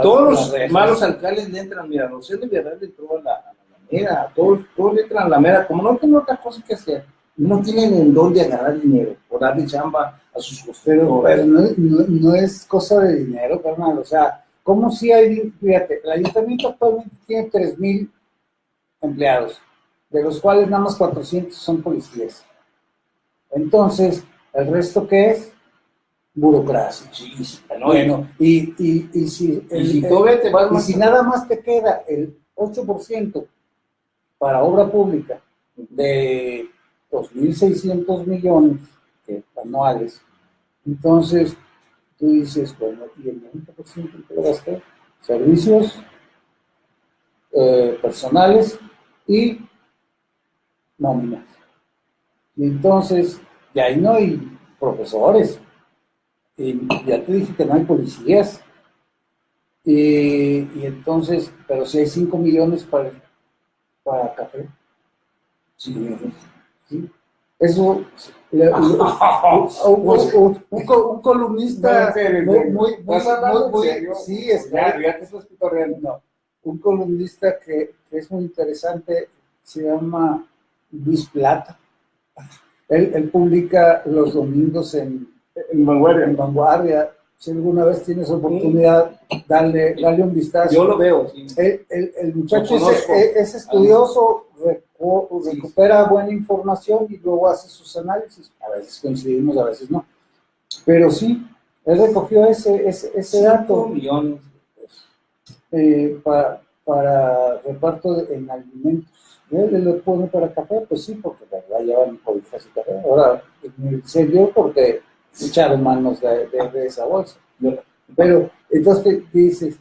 todos los malos alcaldes le entran, mira, José de Villarreal entró a la Alameda, todos le entran a la Alameda, como no tienen otra cosa que hacer, no tienen en dónde agarrar dinero, por darle chamba a sus costeros. Pero no es cosa de dinero, carnal, o sea, como si hay, fíjate, el ayuntamiento actualmente tiene 3,000 empleados, de los cuales nada más 400 son policías. Entonces, ¿el resto qué es? Burocracia. Sí, sí, no, Bueno, y si nada más te queda el 8% para obra pública de 2.600 millones anuales, entonces tú dices, bueno, ¿y el 90% que lo gasté? Servicios personales y nóminas. Y entonces, y ahí no hay profesores, y ya te dije que no hay policías, y entonces, pero si hay 5 millones para café. 5 millones. ¿Sí? Eso, un columnista sí, no, un columnista que es muy interesante, se llama Luis Plata. Él publica los domingos en Vanguardia. Si alguna vez tienes oportunidad, dale un vistazo. Yo lo veo. Sí. El muchacho es estudioso, recupera buena información y luego hace sus análisis. A veces coincidimos, a veces no. Pero sí, él recogió ese dato. 5 millones. Para reparto en alimentos. ¿Él le pone para café? Pues sí, porque la verdad llevan cobijas y café. Ahora se dio porque echaron manos de esa bolsa. Pero entonces dices,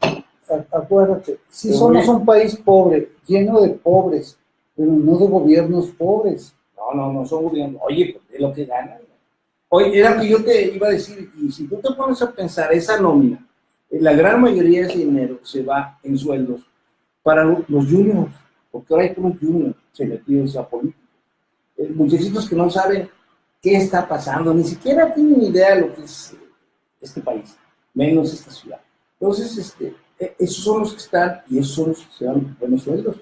acuérdate, si somos un país pobre, lleno de pobres, pero no de gobiernos pobres. No son gobiernos. Oye, pues de lo que ganan. Oye, era que yo te iba a decir, y si tú te pones a pensar, esa nómina, la gran mayoría de ese dinero se va en sueldos para los juniors, porque ahora hay unos juniors metidos a política. Muchachitos que no saben qué está pasando, ni siquiera tienen idea de lo que es este país, menos esta ciudad. Entonces, esos son los que están, y esos son los que se dan buenos sueldos.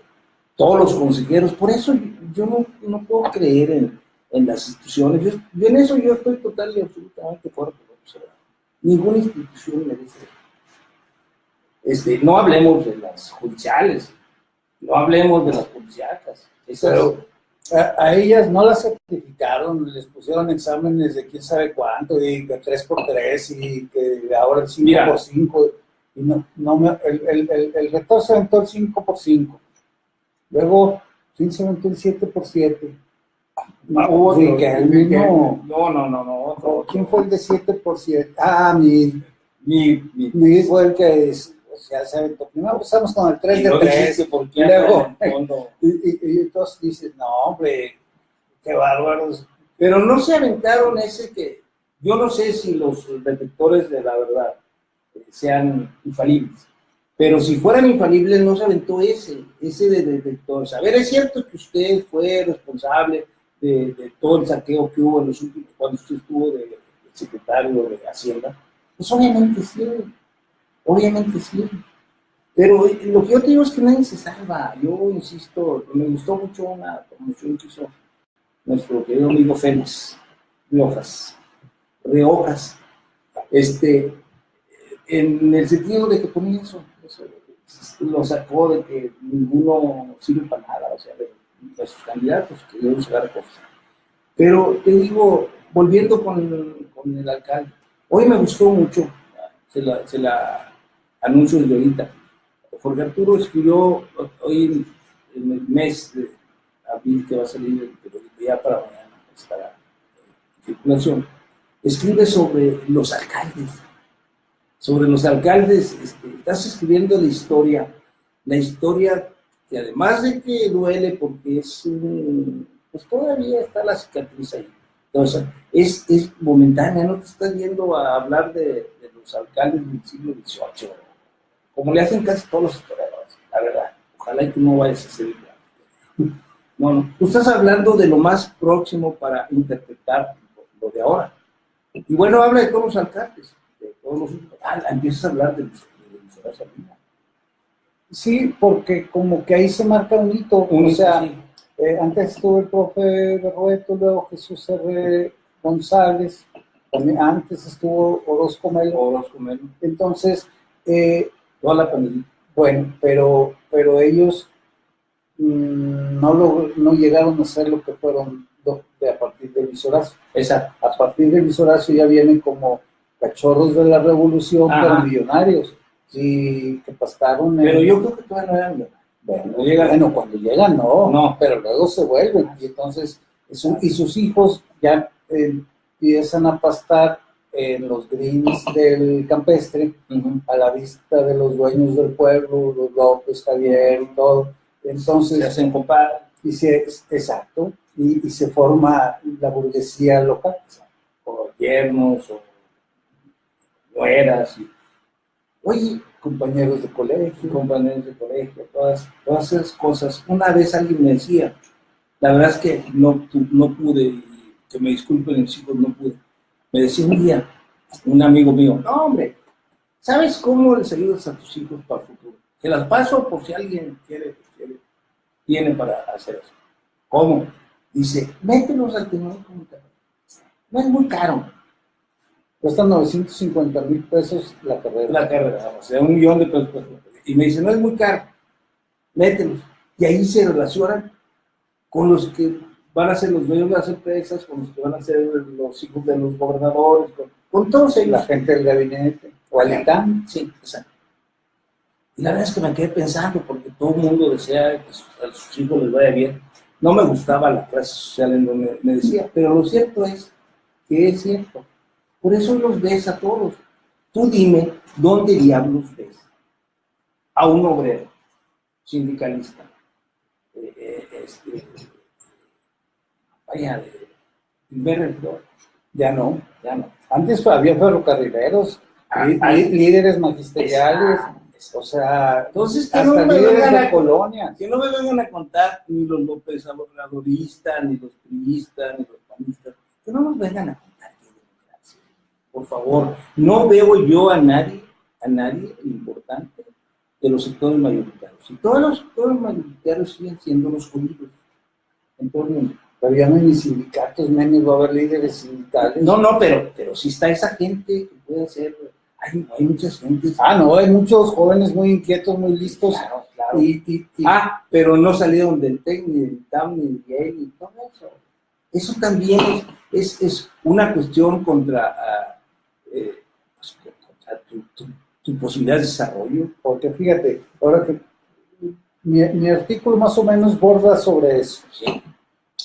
Todos los consejeros, por eso yo no puedo creer en las instituciones. Yo en eso yo estoy total y absolutamente fuera de lo. Ninguna institución merece eso. No hablemos de las judiciales, no hablemos de las policíacas. Pero a ellas no las certificaron, les pusieron exámenes de quién sabe cuánto, y que 3x3, y que ahora el 5x5. Y el rector se aventó el 5x5. Luego, ¿quién se aventó el 7x7? No. ¿Quién fue el de 7x7? Ah, mi fue el que se aventó. Primero empezamos con el 3x3. Y luego, y entonces dices, no, hombre, qué bárbaros. Pero no se aventaron ese que, yo no sé si los detectores de la verdad sean infalibles. Pero si fueran infalibles, no se aventó ese de detectores. A ver, es cierto que usted fue responsable de todo el saqueo que hubo en los últimos, cuando usted estuvo de secretario de Hacienda. Pues obviamente sí. Pero lo que yo te digo es que nadie se salva. Yo insisto, me gustó mucho una promoción que hizo nuestro querido amigo Félix Riojas. En el sentido de que ponía eso lo sacó de que ninguno sirve para nada, o sea, de sus candidatos que deben sacar cosas. Pero te digo, volviendo con el alcalde, hoy me gustó mucho, se la anuncio desde ahorita. Jorge Arturo escribió hoy en el mes de abril que va a salir, pero ya para mañana estará en circulación, escribe sobre los alcaldes. Estás escribiendo la historia que además de que duele porque pues todavía está la cicatriz ahí. Entonces, es momentánea, no te estás yendo a hablar de los alcaldes del siglo XVIII, como le hacen casi todos los historiadores, la verdad. Ojalá que no vayas a ser igual. No, tú estás hablando de lo más próximo para interpretar lo de ahora. Y bueno, habla de todos los alcaldes. Empiezas a hablar de Luis Salinas. Sí, porque como que ahí se marca un hito. Antes estuvo el profe Berrueto, luego Jesús R. González, también antes estuvo Orozco Melo. Entonces, toda la familia. Bueno, pero ellos no llegaron a ser lo que fueron a partir de Luis Horacio. Exacto. A partir de Luis Horacio ya vienen como cachorros de la revolución, pero millonarios, y que pastaron. Pero yo creo que todavía no eran millonarios. Bueno, cuando llegan no, pero luego se vuelven, y entonces, y sus hijos ya empiezan a pastar en los greens del campestre, a la vista de los dueños del pueblo, los López, Javier y todo. Entonces, se hacen copar. Exacto, y se forma la burguesía local. O yernos, o nueras. Oye, compañeros de colegio, todas esas cosas. Una vez alguien me decía, la verdad es que no pude, que me disculpen los hijos, no pude. Me decía un día, un amigo mío, no hombre, ¿sabes cómo les ayudas a tus hijos para el futuro? Te las paso por si alguien tiene para hacer eso. ¿Cómo? Dice, mételos al Tecnológico de Monterrey. No es muy caro. Cuesta 950,000 pesos la carrera. La carrera, o sea, 1,000,000 de pesos. Y me dice, no es muy caro, mételos. Y ahí se relacionan con los que van a ser los dueños de las empresas, con los que van a ser los hijos de los gobernadores, con todos ellos. La gente del gabinete, o al ITAM. Sí, exacto. Y la verdad es que me quedé pensando, porque todo el mundo desea que a sus hijos les vaya bien. No me gustaba la clase social en donde me decía, pero lo cierto es que es cierto. Por eso los ves a todos. Tú dime, ¿dónde diablos ves a un obrero, sindicalista, vaya, primer rector? Ya no. Antes había ferrocarrileros, líderes magisteriales, o sea, entonces, que hasta no me líderes vengan de colonias. Que no me vengan a contar ni los López Obradoristas, ni los priistas, ni los panistas, que no nos vengan a contar qué democracia. Por favor, no veo yo a nadie importante de los sectores mayoritarios. Y todos los sectores mayoritarios siguen siendo los judíos en todo el mundo. Todavía no hay ni sindicatos, menos va a haber líderes sindicales. No, pero sí está esa gente que puede ser. Hay muchas gentes. No, hay muchos jóvenes muy inquietos, muy listos. Claro. Pero no salieron del TEC, ni del TAM, ni del Yale, ni todo eso. Eso también es una cuestión contra tu posibilidad de desarrollo. Porque fíjate, ahora que mi artículo más o menos borda sobre eso. Sí.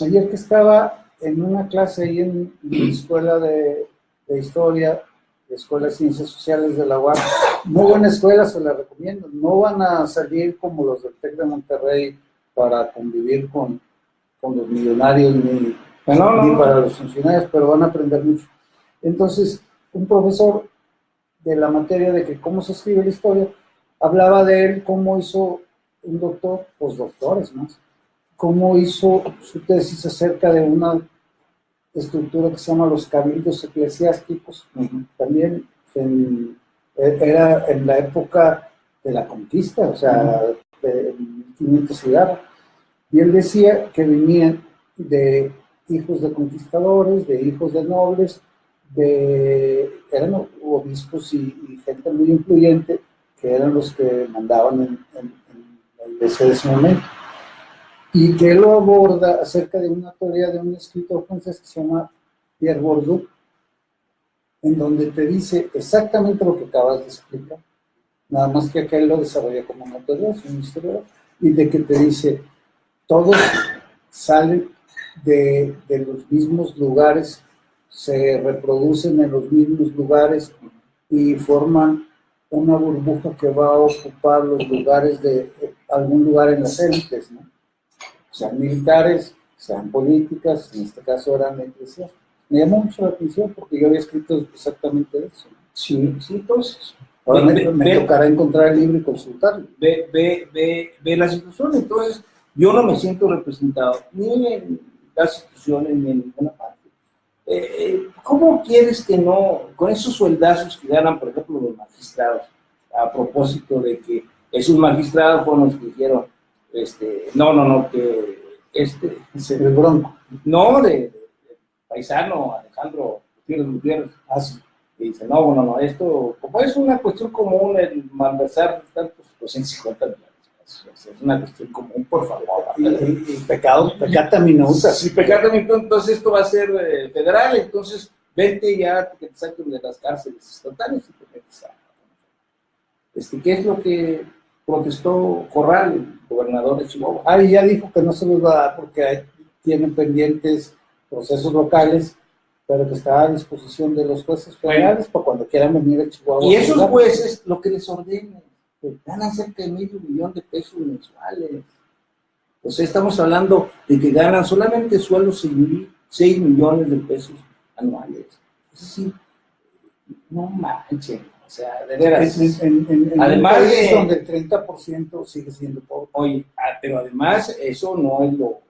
Ayer que estaba en una clase ahí en mi escuela de historia, de Escuela de Ciencias Sociales de la UAM, muy buena escuela, se la recomiendo. No van a salir como los del TEC de Monterrey para convivir con los millonarios ni para los funcionarios, pero van a aprender mucho. Entonces, un profesor de la materia de que cómo se escribe la historia, hablaba de él, cómo hizo un doctor, postdoctores más, cómo hizo su tesis acerca de una estructura que se llama los cabildos eclesiásticos. También era en la época de la conquista, o sea, de 1500 y algo. Y él decía que venían de hijos de conquistadores, de hijos de nobles, eran obispos y gente muy influyente, que eran los que mandaban en la iglesia de ese momento. Y que él lo aborda acerca de una teoría de un escritor francés que se llama Pierre Bourdieu, en donde te dice exactamente lo que acabas de explicar, nada más que aquel lo desarrolla como una teoría, es un historiador, y de que te dice, todos salen de los mismos lugares, se reproducen en los mismos lugares y forman una burbuja que va a ocupar los lugares de algún lugar en las élites, ¿no? Sean militares, sean políticas, en este caso eran eclesiásticas. Me llamó mucho la atención porque yo había escrito exactamente eso. Sí, entonces. Ahora me tocará encontrar el libro y consultarlo. Ve la situación. Entonces, yo no me siento representado ni en las instituciones ni en ninguna parte. ¿Cómo quieres que no, con esos sueldazos que ganan, por ejemplo, los magistrados, a propósito de que esos magistrados fueron los que dijeron, el Bronco. No, de paisano Alejandro Gutiérrez. Sí. Y dice, no, esto, como es una cuestión común el malversar tantos 250 millones, Es una cuestión común, por favor. Y pecata minuta. Si pecata minuta, entonces esto va a ser federal, entonces vete ya que te saquen de las cárceles estatales y te metes a... ¿Qué es lo que protestó Corral, el gobernador de Chihuahua? Ah, y ya dijo que no se los va a dar porque tienen pendientes procesos locales, pero que está a disposición de los jueces federales para cuando quieran venir a Chihuahua. Y esos jueces, lo que les ordenen, ganan cerca de $500,000 de pesos mensuales. O sea, estamos hablando de que ganan solamente sueldos 6 millones de pesos anuales. Es decir, no manchen. O sea, de veras. Además es donde el 30% sigue siendo pobre. Oye, pero además eso no es lo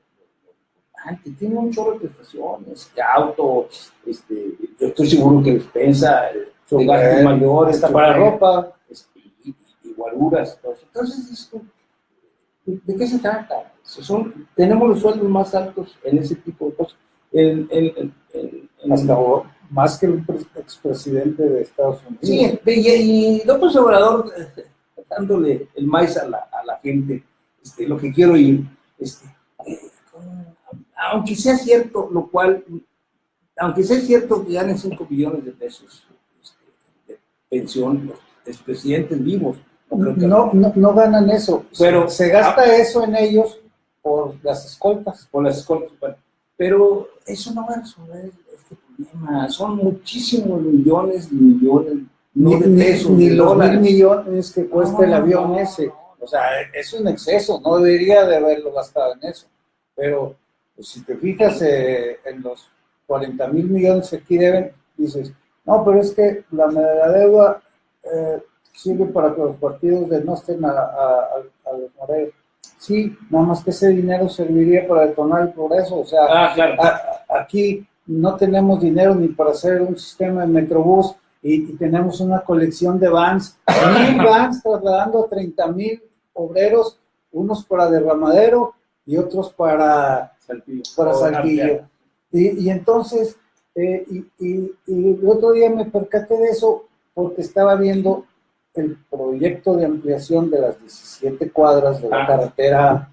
importante. Tiene un chorro de prestaciones, de auto, yo estoy seguro que despensa, de gastos mayores, está para ropa, y guaruras. Entonces, ¿de qué se trata? Tenemos los sueldos más altos en ese tipo de cosas. Hasta más que el expresidente de Estados Unidos. Sí, y López Obrador dándole el maíz a la gente, lo que quiero oír, aunque sea cierto, aunque sea cierto que ganen 5 billones de pesos de pensión los expresidentes vivos, no ganan eso, pero se gasta eso en ellos por las escoltas. Bueno, pero eso no va a resolver este problema. Son muchísimos millones y millones, no de pesos, ni de los dólares. 1,000 millones que cuesta el avión ese. O sea, es un exceso, no debería de haberlo gastado en eso. Pero pues, si te fijas en los 40,000 millones que aquí deben, dices, no, pero es que la deuda sirve para que los partidos denosten a los morenos. Sí, nada más que ese dinero serviría para detonar el progreso. O sea, claro. Aquí no tenemos dinero ni para hacer un sistema de Metrobús y tenemos una colección de vans, 1,000 vans trasladando a 30,000 obreros, unos para Derramadero y otros para Saltillo. Y entonces, y el otro día me percaté de eso porque estaba viendo el proyecto de ampliación de las 17 cuadras de la carretera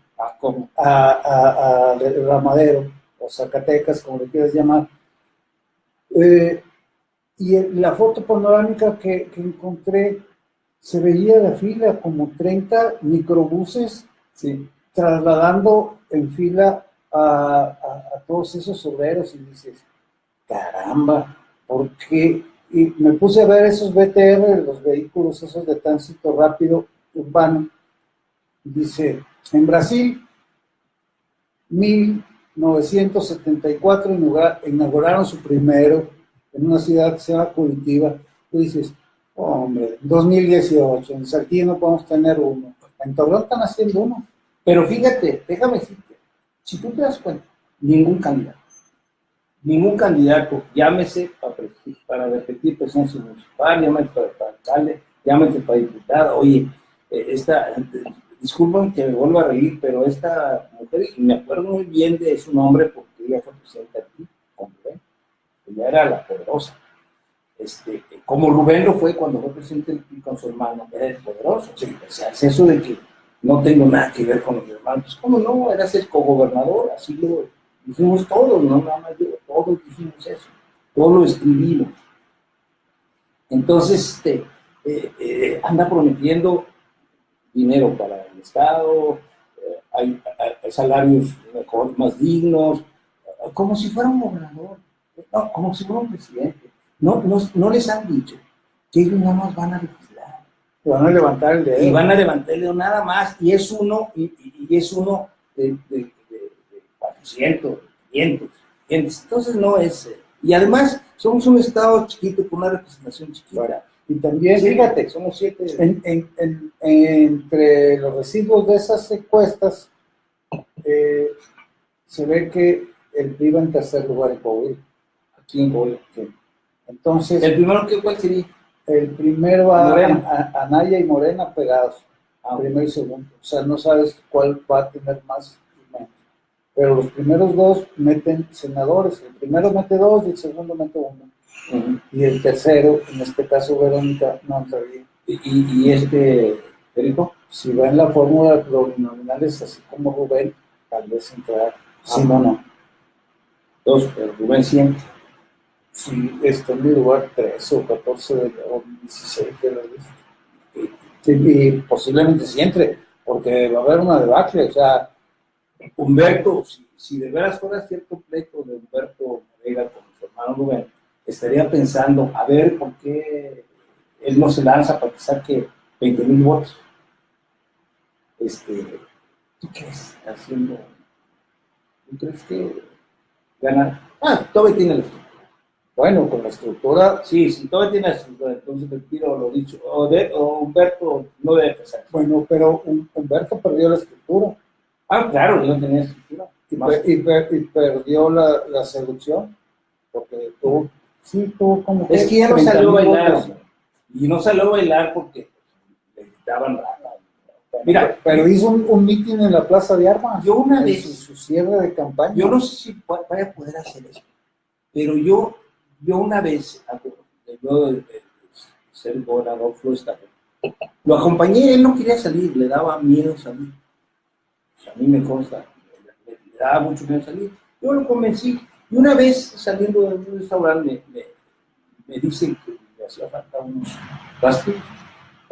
a Derramadero, o Zacatecas, como le quieras llamar. Y la foto panorámica que encontré, se veía la fila, como 30 microbuses, sí, trasladando en fila a todos esos obreros, y dices, caramba, ¿por qué? Y me puse a ver esos BTR, los vehículos esos de tránsito rápido urbano. Dice, en Brasil, 1974 inauguraron su primero en una ciudad que se llama Curitiba. Tú dices, hombre, 2018, en Saltillo no podemos tener uno. En Torreón están haciendo uno. Pero fíjate, déjame decirte, si tú te das cuenta, ningún candidato, llámese para repetir presidencia municipal, llámese para alcalde, llámese para diputado, oye, disculpen que me vuelva a reír, pero esta mujer, y me acuerdo muy bien de su nombre porque ella fue presidenta aquí, con Rubén, ella era la poderosa. Como Rubén lo fue cuando fue presidente del PRI con su hermano, era el poderoso. Sí, o sea, es eso de que no tengo nada que ver con los hermanos. Pues, ¿cómo no? Era ser cogobernador, así lo dijimos todos, no nada más yo, todos dijimos eso, todos lo escribimos. Entonces, anda prometiendo dinero para el Estado, hay salarios mejor, más dignos, como si fuera un gobernador, no, como si fuera un presidente. No les han dicho que ellos nada más van a legislar. Van a levantar el dedo. Y van a levantar el dedo nada más, y es uno, y es uno de 400, 500. Entonces no es... Y además somos un estado chiquito con una representación chiquita. Y también, fíjate, somos 7. Entre los residuos de esas encuestas, se ve que el PRI va en tercer lugar en Coahuila. Aquí en Coahuila. Sí. Entonces, ¿el primero cuál sería? El primero a Anaya y Morena pegados, primero y segundo. O sea, no sabes cuál va a tener más y menos. Pero los primeros dos meten senadores. El primero mete 2 y el segundo mete 1. Y el tercero, en este caso Verónica, no entraría. ¿Qué dijo? Si va en la fórmula de plurinominales, así como Rubén, tal vez entrar. Sí, no. Dos, pero Rubén siempre. Sí, está en mi lugar 13 o 14 o 16 de la lista. Y posiblemente sí entre, porque va a haber una debacle. O sea, Humberto, si de veras fuera cierto pleito de Humberto Moreira con su hermano Rubén, estaría pensando, a ver, ¿por qué él no se lanza para que saque 20,000 votos? ¿Tú crees ¿tú crees que gana? Todavía tiene la estructura. bueno, con la estructura, Sí, todavía tiene la estructura, entonces retiro lo dicho. O Humberto no debe pesar. bueno, pero Humberto perdió la estructura. Claro, no tenía estructura. Y perdió la seducción, porque tuvo como Es que ya no 30,000 salió a bailar, votos. y no salió a bailar porque le gritaban rata. Mira, pero hizo un mitin en la Plaza de Armas. Yo una en vez, su cierre de campaña. yo no sé si vaya a poder hacer eso, pero yo una vez, yo de ser gobernador Floresta, lo acompañé, él no quería salir, le daba miedo salir. O sea, a mí me consta, le daba mucho miedo salir. Yo lo convencí, y una vez saliendo de un restaurante me dicen que le hacía falta unos rastros.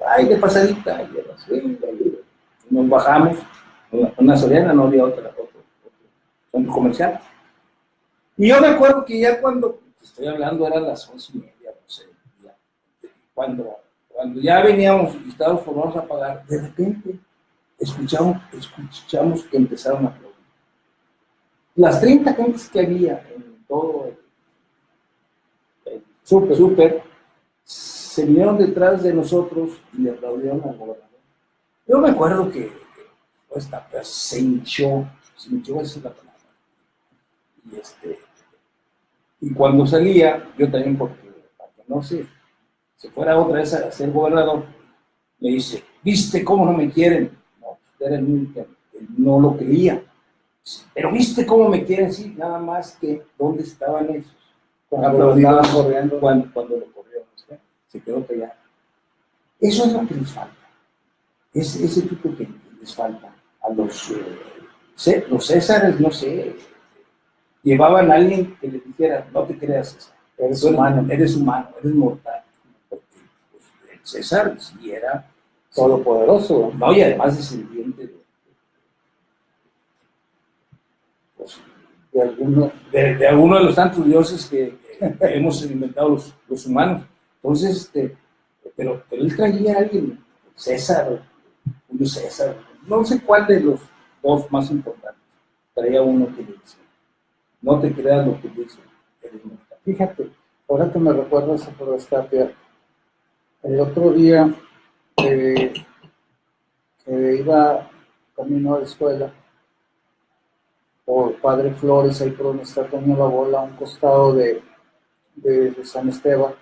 Ay, de pasadita, y nos bajamos, una Soriana, no había otro centro comercial. Y yo me acuerdo que ya cuando, estoy hablando, eran las 11:30, no sé, ya, cuando ya veníamos y estábamos formados a pagar, de repente escuchamos que empezaron a aplaudir. Las 30 gentes que había en todo el súper se vinieron detrás de nosotros y le aplaudieron al gobernador. Yo me acuerdo que esta pues, se hinchó, esa es la palabra. Y cuando salía, yo también, para que no se fuera otra vez a ser gobernador, me dice, ¿viste cómo no me quieren? No, era el único que no lo creía. Pero ¿viste cómo me quieren? Sí, nada más que ¿dónde estaban esos? Cuando lo corriendo. Cuando lo corrieron, se quedó callado. Eso es lo que les falta. Es ese tipo de gente les falta. A los Césares, no sé, llevaban a alguien que les dijera, no te creas, César, eres humano, eres mortal. Porque pues, el César sí era todopoderoso. No, y además descendiente de alguno de los tantos dioses que hemos inventado los humanos. Entonces, pero él traía a alguien, César, Julio César, no sé cuál de los dos más importantes, traía uno que le decía, no te creas lo que dice, eres mortal. Fíjate, ahora que me recuerdas a Floresta, el otro día que iba camino a la escuela, por Padre Flores, ahí por donde está Toño La Bola, a un costado de San Esteban,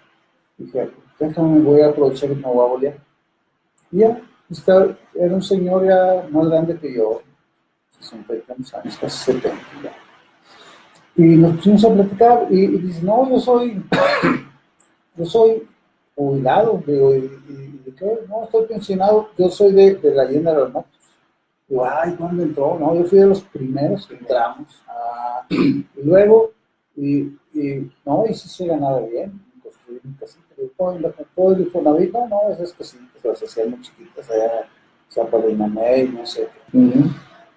dije, déjame, voy a aprovechar y me voy a bolear. Y ya, era un señor ya más grande que yo, 60 y tantos años, casi 70 ya. Y nos pusimos a platicar y dice, no, yo soy jubilado. Digo, ¿y de qué? No, estoy pensionado, yo soy de la Allende de los Mochis. Digo, ay, ¿cuándo entró? No, yo fui de los primeros que entramos. Y luego, no, y sí se ganaba bien, construí mi casita. Digo, ¿la compró el Infonavit? No, esas casitas las hacían muy chiquitas, allá, Zapa de Inamé, no sé qué.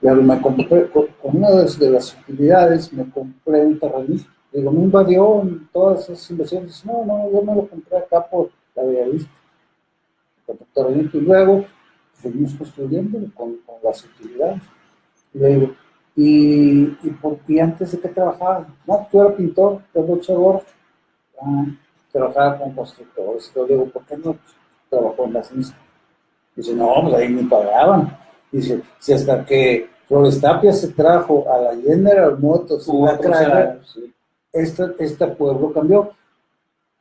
Pero me compré, con una de las utilidades, me compré un terrenito. Digo, me invadió en todas esas inversiones. No, yo me lo compré acá por la Bellavista. Compré un terrenito y luego seguimos construyendo con las utilidades. Y le digo, ¿y antes de qué trabajaba? No, yo era pintor, yo era luchador, trabajaba con constructores. Yo le digo, ¿por qué no trabajó en las mismas? Dice, no, pues ahí ni pagaban. Dice, si hasta que Flores Tapia se trajo a la General Motors, este pueblo cambió.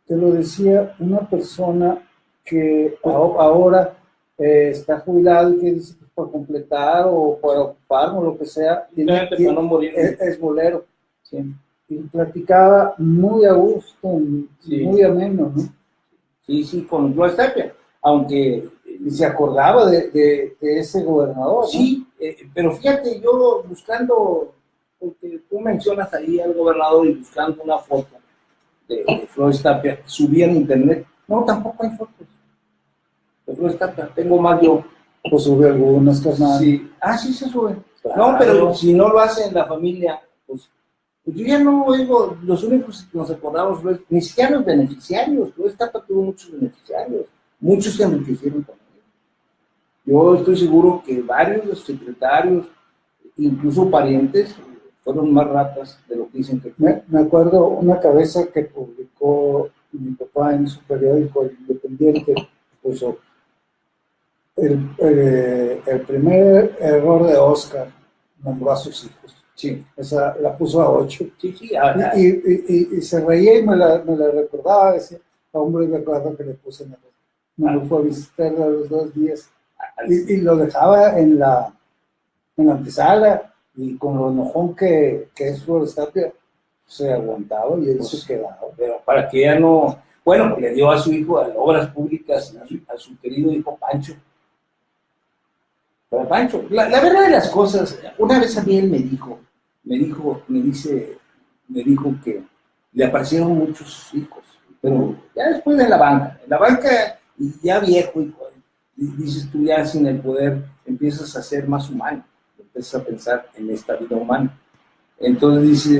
Te lo decía una persona que ahora está jubilado y que dice que por completar o por ocupar o lo que sea, es bolero. Sí. Y platicaba muy a gusto, muy ameno, ¿no? Sí, con Flores Tapia, aunque y se acordaba de ese gobernador, ¿no? Sí, pero fíjate, yo buscando, porque tú mencionas ahí al gobernador y buscando una foto de Flores Tapia, subí en internet, no, tampoco hay fotos de Flores Tapia, tengo más yo. Pues sube algunas, carnal. Sí, sí se suben. Claro. No, pero si no lo hacen la familia, pues yo ya no oigo, los únicos que nos acordamos, ni siquiera los beneficiarios, Flores Tapia tuvo muchos beneficiarios, muchos se enriquecieron también. Yo estoy seguro que varios de los secretarios, incluso parientes, fueron más ratas de lo que dicen que fue. Me acuerdo una cabeza que publicó mi papá en su periódico El Independiente, puso el primer error de Oscar, nombró a sus hijos. Sí. Esa la puso a 8. Sí, Y se reía y me la recordaba, decía, hombre, recuerdo que le puse en el... Me fue a visitar a los 2 días. Y lo dejaba en la antesala, y con lo enojón que es Flores Tapia, se aguantaba y él pues, se quedaba. Pero para que ya no, bueno, le dio a su hijo a obras públicas, a su querido hijo Pancho. Para Pancho, la verdad de las cosas, una vez a mí él me dijo que le aparecieron muchos hijos, pero ya después en la banca, y ya viejo, y dices tú ya sin el poder, empiezas a ser más humano, empiezas a pensar en esta vida humana. Entonces dice,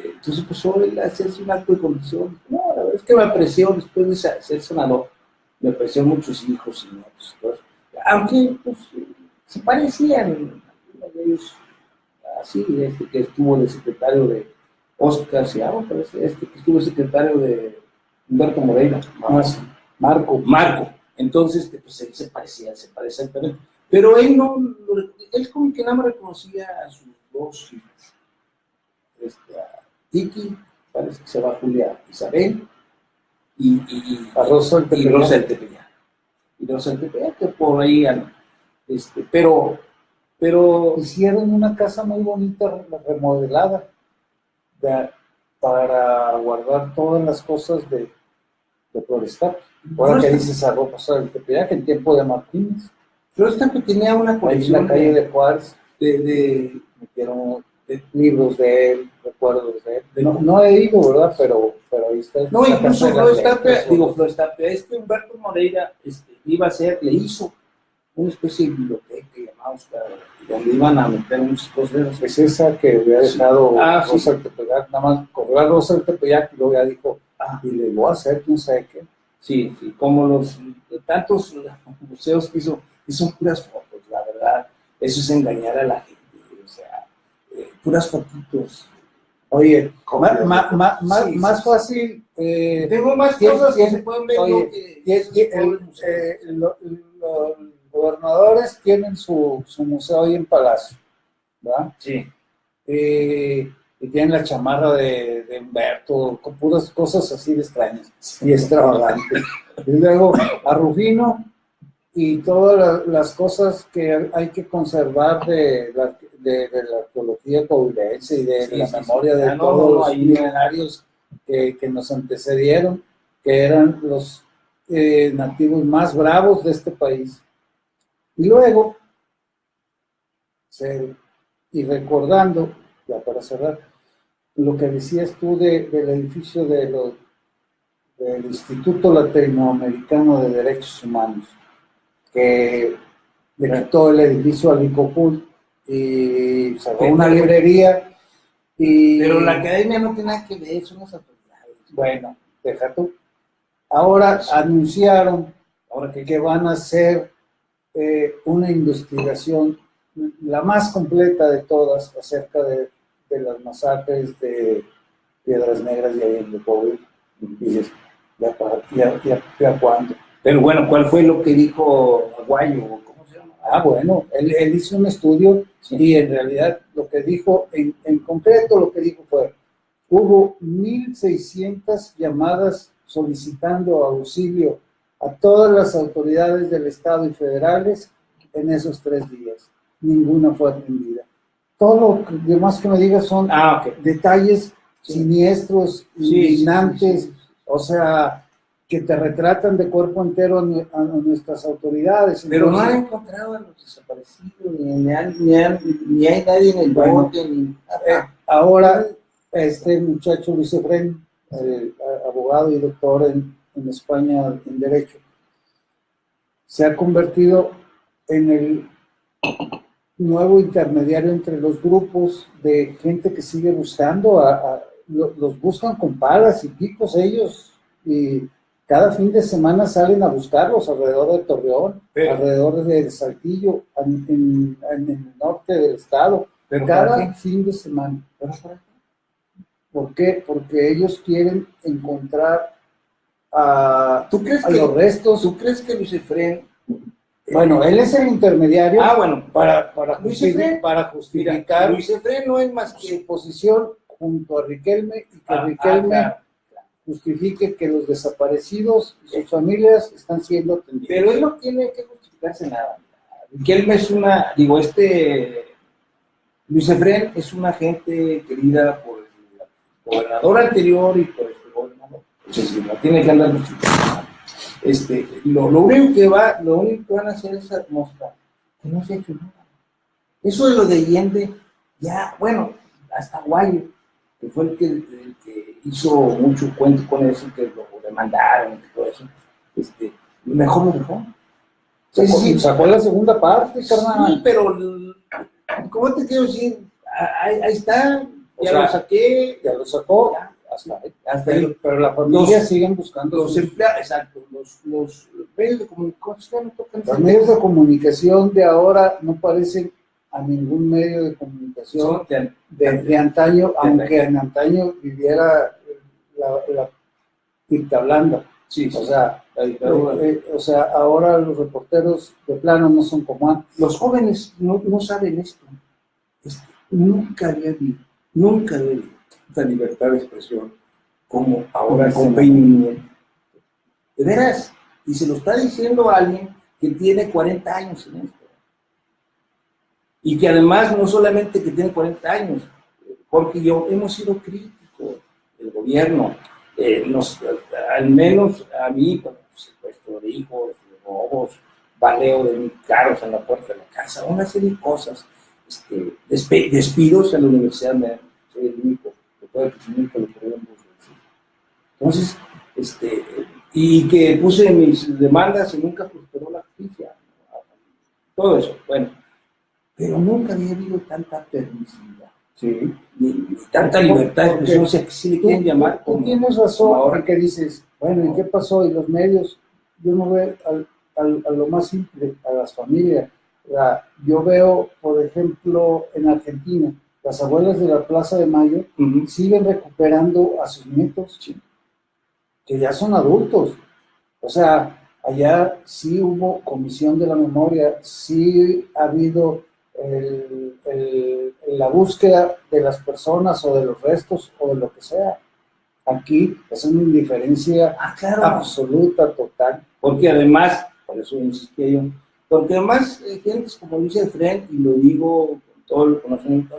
entonces pues sobre hacerse un acto de condición, no, la verdad es que me apreció después de ser senador, me apreció muchos hijos y nietos, aunque pues se parecían, uno de ellos, así, que estuvo de secretario de Oscar Ciaro, parece, que estuvo secretario de Humberto Moreira, Marco. Entonces, pues él se parecía también. Pero él no, él como que nada más reconocía a sus 2 hijas. A Tiki, parece que se va Julia Isabel, y a Rosa del Tepeyac. Y Rosa del Tepeyac, que por ahí andan. Pero hicieron una casa muy bonita, remodelada, para guardar todas las cosas de Flores Tapia. Ahora que dices a Rosa del Tepeyac, en tiempo de Martínez. Flores Tapia tenía una colección en la calle de Juárez, metieron libros de él, recuerdos de él. No he ido, ¿verdad? Pero ahí está. No, incluso Flores Tapia, Humberto Moreira le hizo una especie de biblioteca llamada Oscar, donde iban a meter muchas cosas. Es esa que había dejado Rosa del Tepeyac, nada más corrió a Rosa del Tepeyac y luego ya dijo, y le voy a hacer quién sabe qué. Sí, como los tantos museos que hizo, y son puras fotos, la verdad, eso es engañar a la gente, o sea, puras fotitos. Oye, más fácil. Tengo más cosas que se pueden ver. Oye, los gobernadores tienen su museo ahí en Palacio, ¿verdad? Sí. Y tienen la chamarra de Humberto, con puras cosas así de extrañas y extravagantes. Y luego a Rufino y todas las cosas que hay que conservar de la arqueología coahuilense y de la memoria de todos los milenarios que nos antecedieron, que eran los nativos más bravos de este país. Y luego, y recordando, ya para cerrar, lo que decías tú del edificio del Instituto Latinoamericano de Derechos Humanos, que le quitó el edificio al Licopul y sacó una librería. Pero la academia no tiene nada que ver, son las autoridades. Bueno, deja tú. Ahora anunciaron que van a hacer una investigación, la más completa de todas, acerca de las masacres de Piedras Negras y Allende Coahuila. Y dices, ¿ya cuándo? Pero bueno, ¿cuál fue lo que dijo Aguayo? ¿Cómo se llama? Bueno, él hizo un estudio, sí. Y en realidad lo que dijo, en concreto lo que dijo fue, hubo 1,600 llamadas solicitando auxilio a todas las autoridades del Estado y federales en esos 3 días. Ninguna fue atendida. Todo lo demás que me digas son detalles siniestros, indignantes, o sea, que te retratan de cuerpo entero a nuestras autoridades. Pero no Entonces, han encontrado a los desaparecidos, ni hay nadie en el bueno, bote, ni... ahora este muchacho Luis Efrén, abogado y doctor en España en Derecho, se ha convertido en el nuevo intermediario entre los grupos de gente que sigue buscando, los buscan con palas y picos ellos, y cada fin de semana salen a buscarlos alrededor de Torreón, alrededor de Saltillo, en el norte del estado, cada fin de semana. ¿Por qué? Porque ellos quieren encontrar ¿Tú crees los restos. ¿Tú crees que Luis Efrén... Bueno, él es el intermediario para justificar Luis Efrén no es más que su posición junto a Riquelme, y que Riquelme justifique que los desaparecidos y sus familias están siendo atendidos. Pero él no tiene que justificarse nada. Riquelme es Luis Efrén es una gente querida por el gobernador anterior y por este gobernador. Es decir, no tiene que andar justificando. Lo único que van a hacer es mostrar que no se ha hecho nada. Eso de lo de Allende, ya, bueno, hasta Guayo, que fue el que hizo mucho cuento con eso, que lo demandaron y todo eso, mejor lo dejó. Sí, sacó la segunda parte, carnal. Sí, pero, ¿cómo te quiero decir? Ahí está, lo saqué. Ya lo sacó. Ya. Hasta ahí, pero la familia siguen buscando los empleados, exacto, los medios de comunicación no tocan. Los medios de comunicación de ahora no parecen a ningún medio de comunicación de antaño, aunque en antaño viviera la tinta blanda. Sí, o sea, ahora los reporteros de plano no son como antes. Los jóvenes no saben esto. Nunca había habido esta libertad de expresión como ahora con Peña Nieto. De veras, y se lo está diciendo a alguien que tiene 40 años en esto. Y que además no solamente que tiene 40 años, Jorge y yo hemos sido críticos del gobierno, al menos a mí, por supuesto, de hijos, de robos, baleo de carros en la puerta de la casa, una serie de cosas, despidos a la universidad, soy el único que puede presumir que lo podemos decir. Entonces, y que puse mis demandas y nunca prosperó la justicia, todo eso, bueno, pero nunca había habido tanta permisividad, ¿sí? ni tanta libertad de expresión, o sea, que sí le quieren llamar. Tú tienes razón ahora que dices, bueno, ¿y qué pasó? Y los medios, yo no veo a lo más simple, a las familias. Yo veo, por ejemplo, en Argentina, las abuelas de la Plaza de Mayo siguen recuperando a sus nietos, que ya son adultos. O sea, allá sí hubo comisión de la memoria, sí ha habido la búsqueda de las personas o de los restos o de lo que sea. Aquí es una indiferencia absoluta, total. Porque además, por eso insistía yo, porque además gentes como Luis Efrén, y lo digo con todo el conocimiento,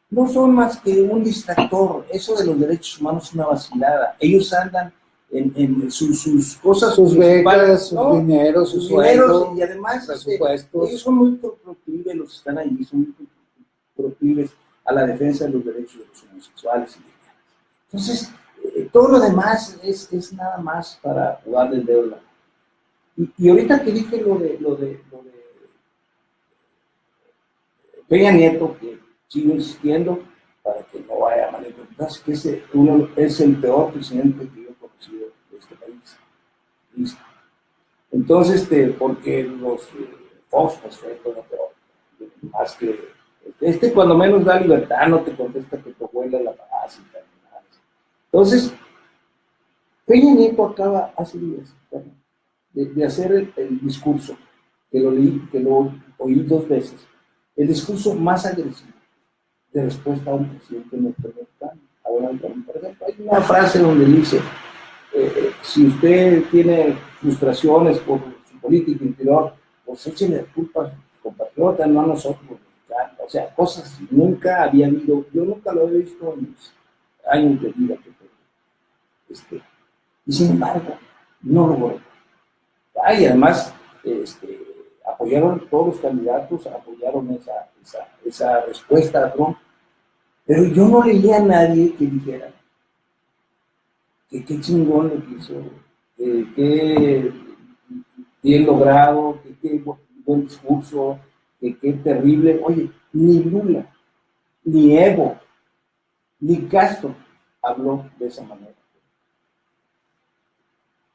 no son más que un distractor. Eso de los derechos humanos es una vacilada. Ellos andan en sus cosas, sus becas, sus dineros, sus sueldos, y además presupuestos. Ellos son muy proclives, los que están allí, son muy proclives a la defensa de los derechos de los homosexuales y lesbianas. Entonces, todo lo demás es nada más para jugarle el dedo. Y ahorita que dije lo de Peña Nieto, que sigo insistiendo para que no vaya a malinterpretarse, que es el peor presidente que yo he conocido de este país. ¿Listo? Entonces, porque los Fox, pues fue todo peor. Más que cuando menos da libertad, no te contesta que tu abuela la paz y tal. Entonces, Peña Nieto acaba hace días de hacer el discurso, que lo oí 2 veces, el discurso más agresivo de respuesta a un presidente norteamericano. Ahora, por ejemplo, hay una frase donde dice, si usted tiene frustraciones por su política interior, pues échele la culpa a sus compatriotas, no a nosotros los mexicanos. O sea, cosas nunca había habido, yo nunca lo he visto en mis años de vida. Y sin embargo, no lo voy. Y además, apoyaron todos los candidatos, apoyaron esa respuesta a Trump, pero yo no leía a nadie que dijera que qué chingón lo que hizo, que bien logrado, que qué buen discurso, que qué terrible. Oye, ni Lula, ni Evo, ni Castro habló de esa manera.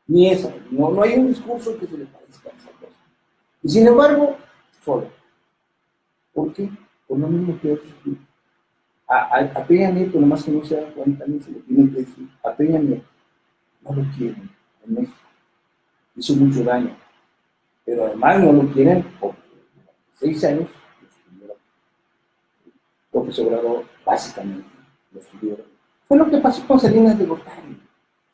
Ni esa, no hay un discurso que se le parezca a esa cosa. Y sin embargo, solo. ¿Por qué? Por lo mismo que otros. A Peña Nieto, nomás que no se da cuenta, ni se lo tienen que decir. A Peña Nieto no lo quieren en México. Hizo mucho daño. Pero además no lo quieren porque durante 6 años lo estuvieron. López Obrador, básicamente, lo estuvieron. Fue lo que pasó con Salinas de Gortari.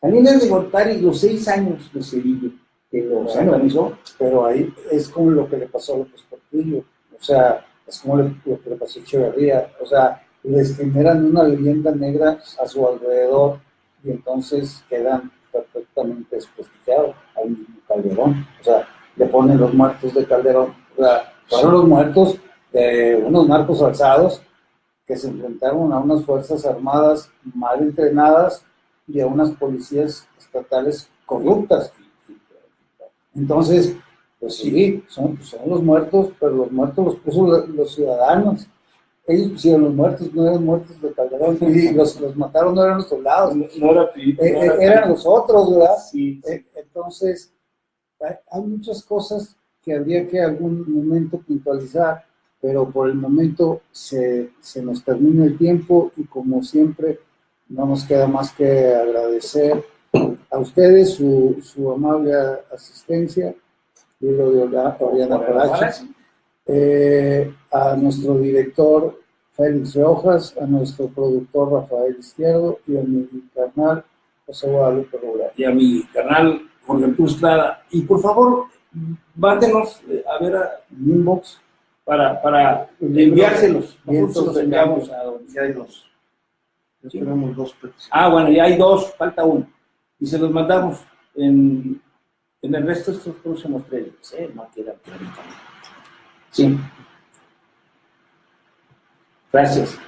Salinas de Gortari, los 6 años de Cedillo, que lo organizó. Pero ahí es como lo que le pasó a López Portillo. O sea, es como lo que le pasó a Echeverría. O sea, les generan una leyenda negra a su alrededor y entonces quedan perfectamente desprestigiados al mismo Calderón. O sea, le ponen los muertos de Calderón. O sea, fueron los muertos de unos narcos alzados que se enfrentaron a unas fuerzas armadas mal entrenadas y a unas policías estatales corruptas. Entonces, pues sí, son los muertos, pero los muertos los puso los ciudadanos. Ellos pusieron los muertos, no eran muertos de Calderón, y los mataron no eran los soldados, eran los otros, ¿verdad? Sí. Entonces, hay muchas cosas que habría que algún momento puntualizar, pero por el momento se nos termina el tiempo y como siempre no nos queda más que agradecer a ustedes su amable asistencia, libro de Oriana Parachi, a nuestro director Félix Rojas, a nuestro productor Rafael Izquierdo y a mi carnal José Guadalupe Rubén. Y a mi canal Jorge Arturo Estrada. Y por favor, mándenos a ver en inbox para enviárselos. Nosotros los enviamos a donde ya hay dos. Ya tenemos 2 peticiones. Bueno, ya hay 2, falta 1. Y se los mandamos en el resto de estos próximos 3 días. No queda clarito. Sí. Gracias.